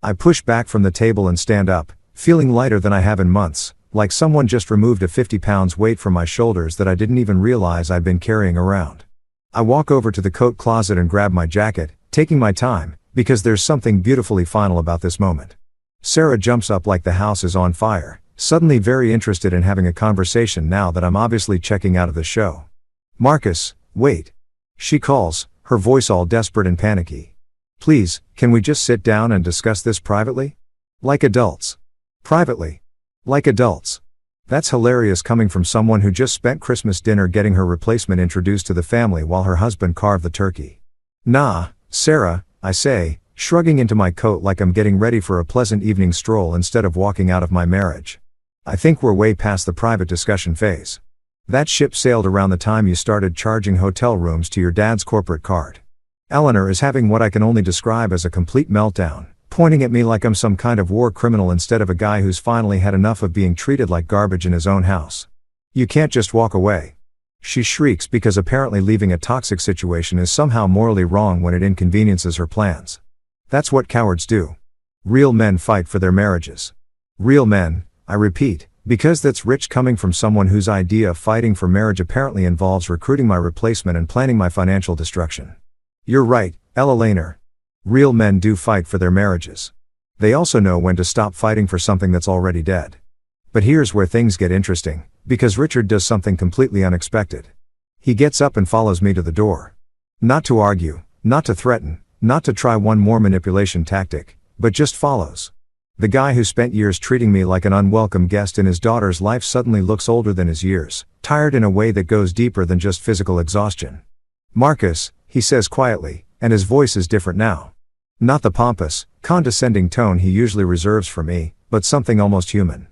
I push back from the table and stand up, feeling lighter than I have in months, like someone just removed a 50 pounds weight from my shoulders that I didn't even realize I'd been carrying around. I walk over to the coat closet and grab my jacket, taking my time, because there's something beautifully final about this moment. Sarah jumps up like the house is on fire, suddenly very interested in having a conversation now that I'm obviously checking out of the show. Marcus, wait. She calls, her voice all desperate and panicky. Please, can we just sit down and discuss this privately? Like adults. Privately. Like adults. That's hilarious coming from someone who just spent Christmas dinner getting her replacement introduced to the family while her husband carved the turkey. Nah, Sarah, I say, shrugging into my coat like I'm getting ready for a pleasant evening stroll instead of walking out of my marriage. I think we're way past the private discussion phase. That ship sailed around the time you started charging hotel rooms to your dad's corporate card. Eleanor is having what I can only describe as a complete meltdown, pointing at me like I'm some kind of war criminal instead of a guy who's finally had enough of being treated like garbage in his own house. You can't just walk away. She shrieks because apparently leaving a toxic situation is somehow morally wrong when it inconveniences her plans. That's what cowards do. Real men fight for their marriages. Real men, I repeat, because that's rich coming from someone whose idea of fighting for marriage apparently involves recruiting my replacement and planning my financial destruction. You're right, Ella Lehner. Real men do fight for their marriages. They also know when to stop fighting for something that's already dead. But here's where things get interesting, because Richard does something completely unexpected. He gets up and follows me to the door. Not to argue, not to threaten, not to try one more manipulation tactic, but just follows. The guy who spent years treating me like an unwelcome guest in his daughter's life suddenly looks older than his years, tired in a way that goes deeper than just physical exhaustion. Marcus, he says quietly, and his voice is different now. Not the pompous, condescending tone he usually reserves for me, but something almost human.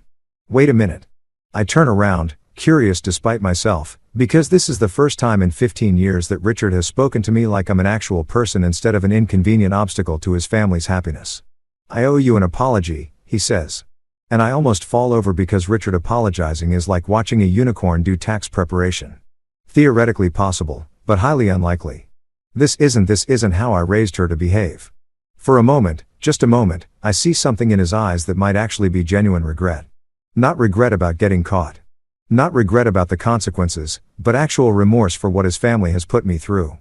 Wait a minute. I turn around, curious despite myself, because this is the first time in 15 years that Richard has spoken to me like I'm an actual person instead of an inconvenient obstacle to his family's happiness. I owe you an apology, he says. And I almost fall over because Richard apologizing is like watching a unicorn do tax preparation. Theoretically possible, but highly unlikely. This isn't how I raised her to behave. For a moment, just a moment, I see something in his eyes that might actually be genuine regret. Not regret about getting caught. Not regret about the consequences, but actual remorse for what his family has put me through.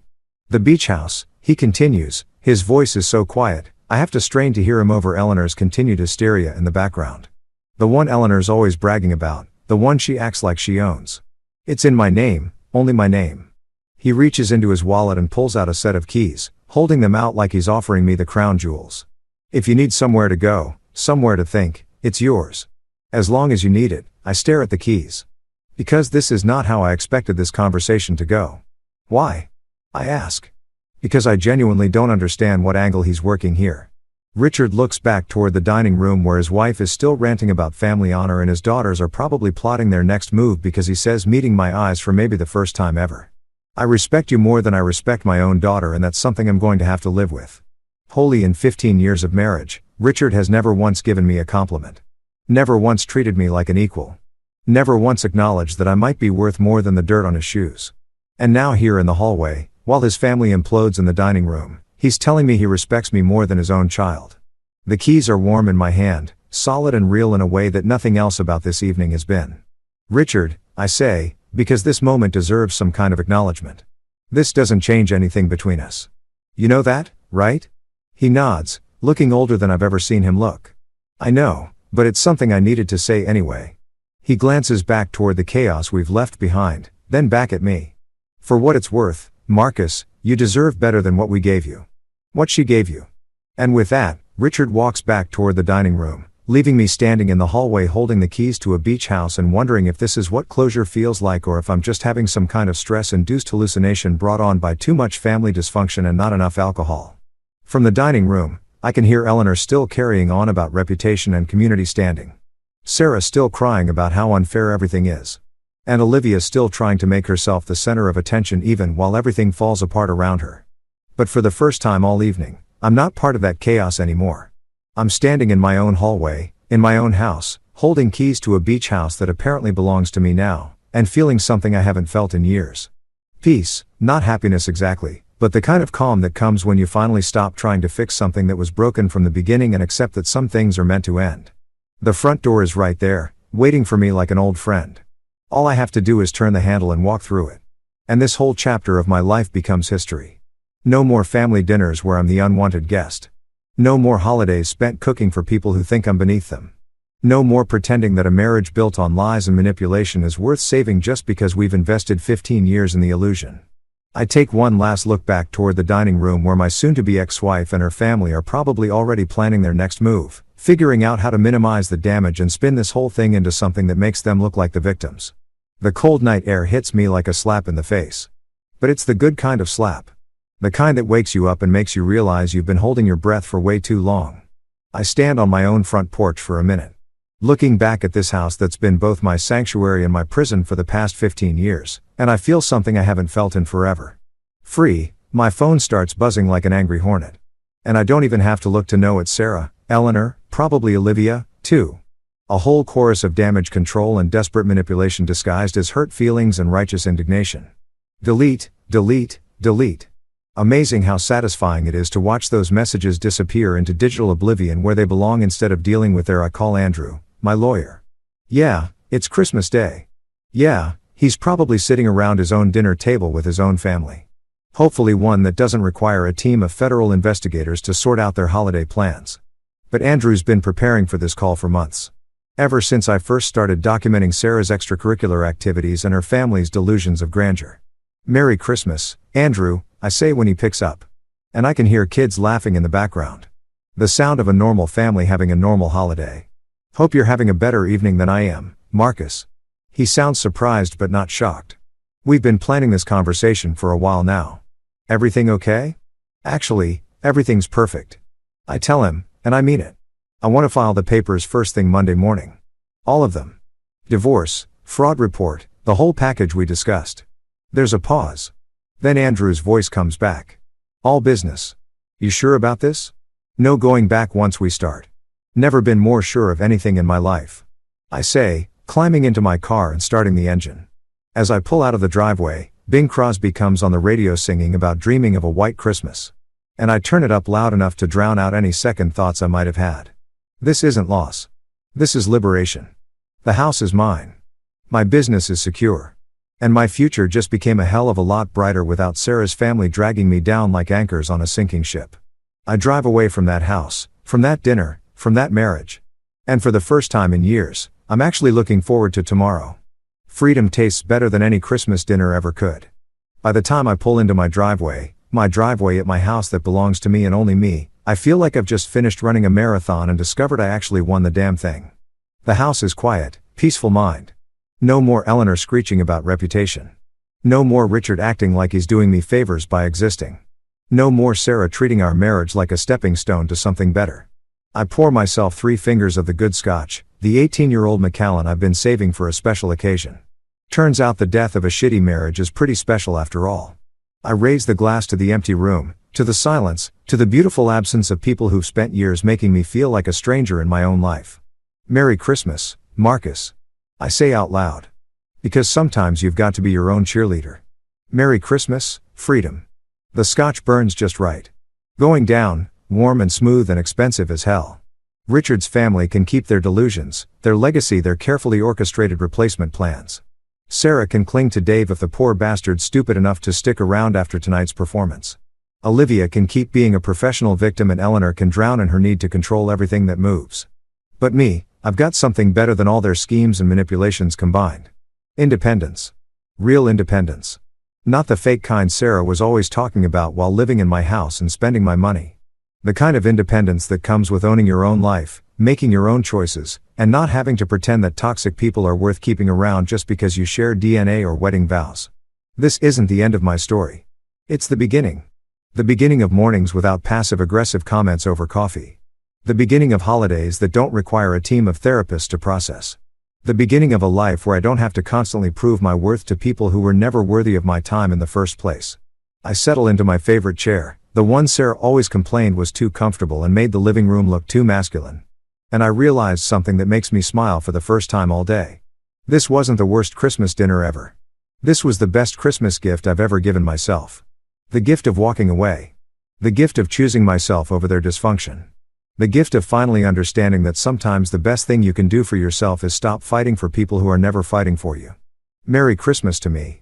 The beach house, he continues, his voice is so quiet, I have to strain to hear him over Eleanor's continued hysteria in the background. The one Eleanor's always bragging about, the one she acts like she owns. It's in my name, only my name. He reaches into his wallet and pulls out a set of keys, holding them out like he's offering me the crown jewels. If you need somewhere to go, somewhere to think, it's yours. As long as you need it, I stare at the keys. Because this is not how I expected this conversation to go. Why? I ask. Because I genuinely don't understand what angle he's working here. Richard looks back toward the dining room where his wife is still ranting about family honor and his daughters are probably plotting their next move because he says meeting my eyes for maybe the first time ever. I respect you more than I respect my own daughter and that's something I'm going to have to live with. Wholly in 15 years of marriage, Richard has never once given me a compliment. Never once treated me like an equal. Never once acknowledged that I might be worth more than the dirt on his shoes. And now here in the hallway, while his family implodes in the dining room, he's telling me he respects me more than his own child. The keys are warm in my hand, solid and real in a way that nothing else about this evening has been. Richard, I say, because this moment deserves some kind of acknowledgement. This doesn't change anything between us. You know that, right? He nods, looking older than I've ever seen him look. I know, but it's something I needed to say anyway. He glances back toward the chaos we've left behind, then back at me. For what it's worth, Marcus, you deserve better than what we gave you. What she gave you. And with that, Richard walks back toward the dining room, leaving me standing in the hallway holding the keys to a beach house and wondering if this is what closure feels like or if I'm just having some kind of stress-induced hallucination brought on by too much family dysfunction and not enough alcohol. From the dining room, I can hear Eleanor still carrying on about reputation and community standing. Sarah still crying about how unfair everything is. And Olivia still trying to make herself the center of attention even while everything falls apart around her. But for the first time all evening, I'm not part of that chaos anymore. I'm standing in my own hallway, in my own house, holding keys to a beach house that apparently belongs to me now, and feeling something I haven't felt in years. Peace, not happiness exactly, but the kind of calm that comes when you finally stop trying to fix something that was broken from the beginning and accept that some things are meant to end. The front door is right there, waiting for me like an old friend. All I have to do is turn the handle and walk through it. And this whole chapter of my life becomes history. No more family dinners where I'm the unwanted guest. No more holidays spent cooking for people who think I'm beneath them. No more pretending that a marriage built on lies and manipulation is worth saving just because we've invested 15 years in the illusion. I take one last look back toward the dining room where my soon-to-be ex-wife and her family are probably already planning their next move, figuring out how to minimize the damage and spin this whole thing into something that makes them look like the victims. The cold night air hits me like a slap in the face. But it's the good kind of slap. The kind that wakes you up and makes you realize you've been holding your breath for way too long. I stand on my own front porch for a minute, looking back at this house that's been both my sanctuary and my prison for the past 15 years, and I feel something I haven't felt in forever. Free, my phone starts buzzing like an angry hornet. And I don't even have to look to know it's Sarah, Eleanor, probably Olivia, too. A whole chorus of damage control and desperate manipulation disguised as hurt feelings and righteous indignation. Delete, delete, delete. Amazing how satisfying it is to watch those messages disappear into digital oblivion where they belong instead of dealing with their I call Andrew, my lawyer. Yeah, it's Christmas Day. Yeah, he's probably sitting around his own dinner table with his own family. Hopefully one that doesn't require a team of federal investigators to sort out their holiday plans. But Andrew's been preparing for this call for months. Ever since I first started documenting Sarah's extracurricular activities and her family's delusions of grandeur. Merry Christmas, Andrew, I say when he picks up. And I can hear kids laughing in the background. The sound of a normal family having a normal holiday. Hope you're having a better evening than I am, Marcus. He sounds surprised but not shocked. We've been planning this conversation for a while now. Everything okay? Actually, everything's perfect. I tell him, and I mean it. I want to file the papers first thing Monday morning. All of them. Divorce, fraud report, the whole package we discussed. There's a pause. Then Andrew's voice comes back. All business. You sure about this? No going back once we start. Never been more sure of anything in my life. I say, climbing into my car and starting the engine. As I pull out of the driveway, Bing Crosby comes on the radio singing about dreaming of a white Christmas. And I turn it up loud enough to drown out any second thoughts I might have had. This isn't loss. This is liberation. The house is mine. My business is secure. And my future just became a hell of a lot brighter without Sarah's family dragging me down like anchors on a sinking ship. I drive away from that house, from that dinner, from that marriage. And for the first time in years, I'm actually looking forward to tomorrow. Freedom tastes better than any Christmas dinner ever could. By the time I pull into my driveway at my house that belongs to me and only me, I feel like I've just finished running a marathon and discovered I actually won the damn thing. The house is quiet, peaceful mind. No more Eleanor screeching about reputation. No more Richard acting like he's doing me favors by existing. No more Sarah treating our marriage like a stepping stone to something better. I pour myself 3 fingers of the good scotch, the 18-year-old Macallan I've been saving for a special occasion. Turns out the death of a shitty marriage is pretty special after all. I raise the glass to the empty room, to the silence, to the beautiful absence of people who've spent years making me feel like a stranger in my own life. Merry Christmas, Marcus. I say out loud. Because sometimes you've got to be your own cheerleader. Merry Christmas, freedom. The scotch burns just right. Going down, warm and smooth and expensive as hell. Richard's family can keep their delusions, their legacy, their carefully orchestrated replacement plans. Sarah can cling to Dave if the poor bastard's stupid enough to stick around after tonight's performance. Olivia can keep being a professional victim and Eleanor can drown in her need to control everything that moves. But me, I've got something better than all their schemes and manipulations combined. Independence. Real independence. Not the fake kind Sarah was always talking about while living in my house and spending my money. The kind of independence that comes with owning your own life, making your own choices, and not having to pretend that toxic people are worth keeping around just because you share DNA or wedding vows. This isn't the end of my story. It's the beginning. The beginning of mornings without passive-aggressive comments over coffee. The beginning of holidays that don't require a team of therapists to process. The beginning of a life where I don't have to constantly prove my worth to people who were never worthy of my time in the first place. I settle into my favorite chair, the one Sarah always complained was too comfortable and made the living room look too masculine. And I realized something that makes me smile for the first time all day. This wasn't the worst Christmas dinner ever. This was the best Christmas gift I've ever given myself. The gift of walking away. The gift of choosing myself over their dysfunction. The gift of finally understanding that sometimes the best thing you can do for yourself is stop fighting for people who are never fighting for you. Merry Christmas to me.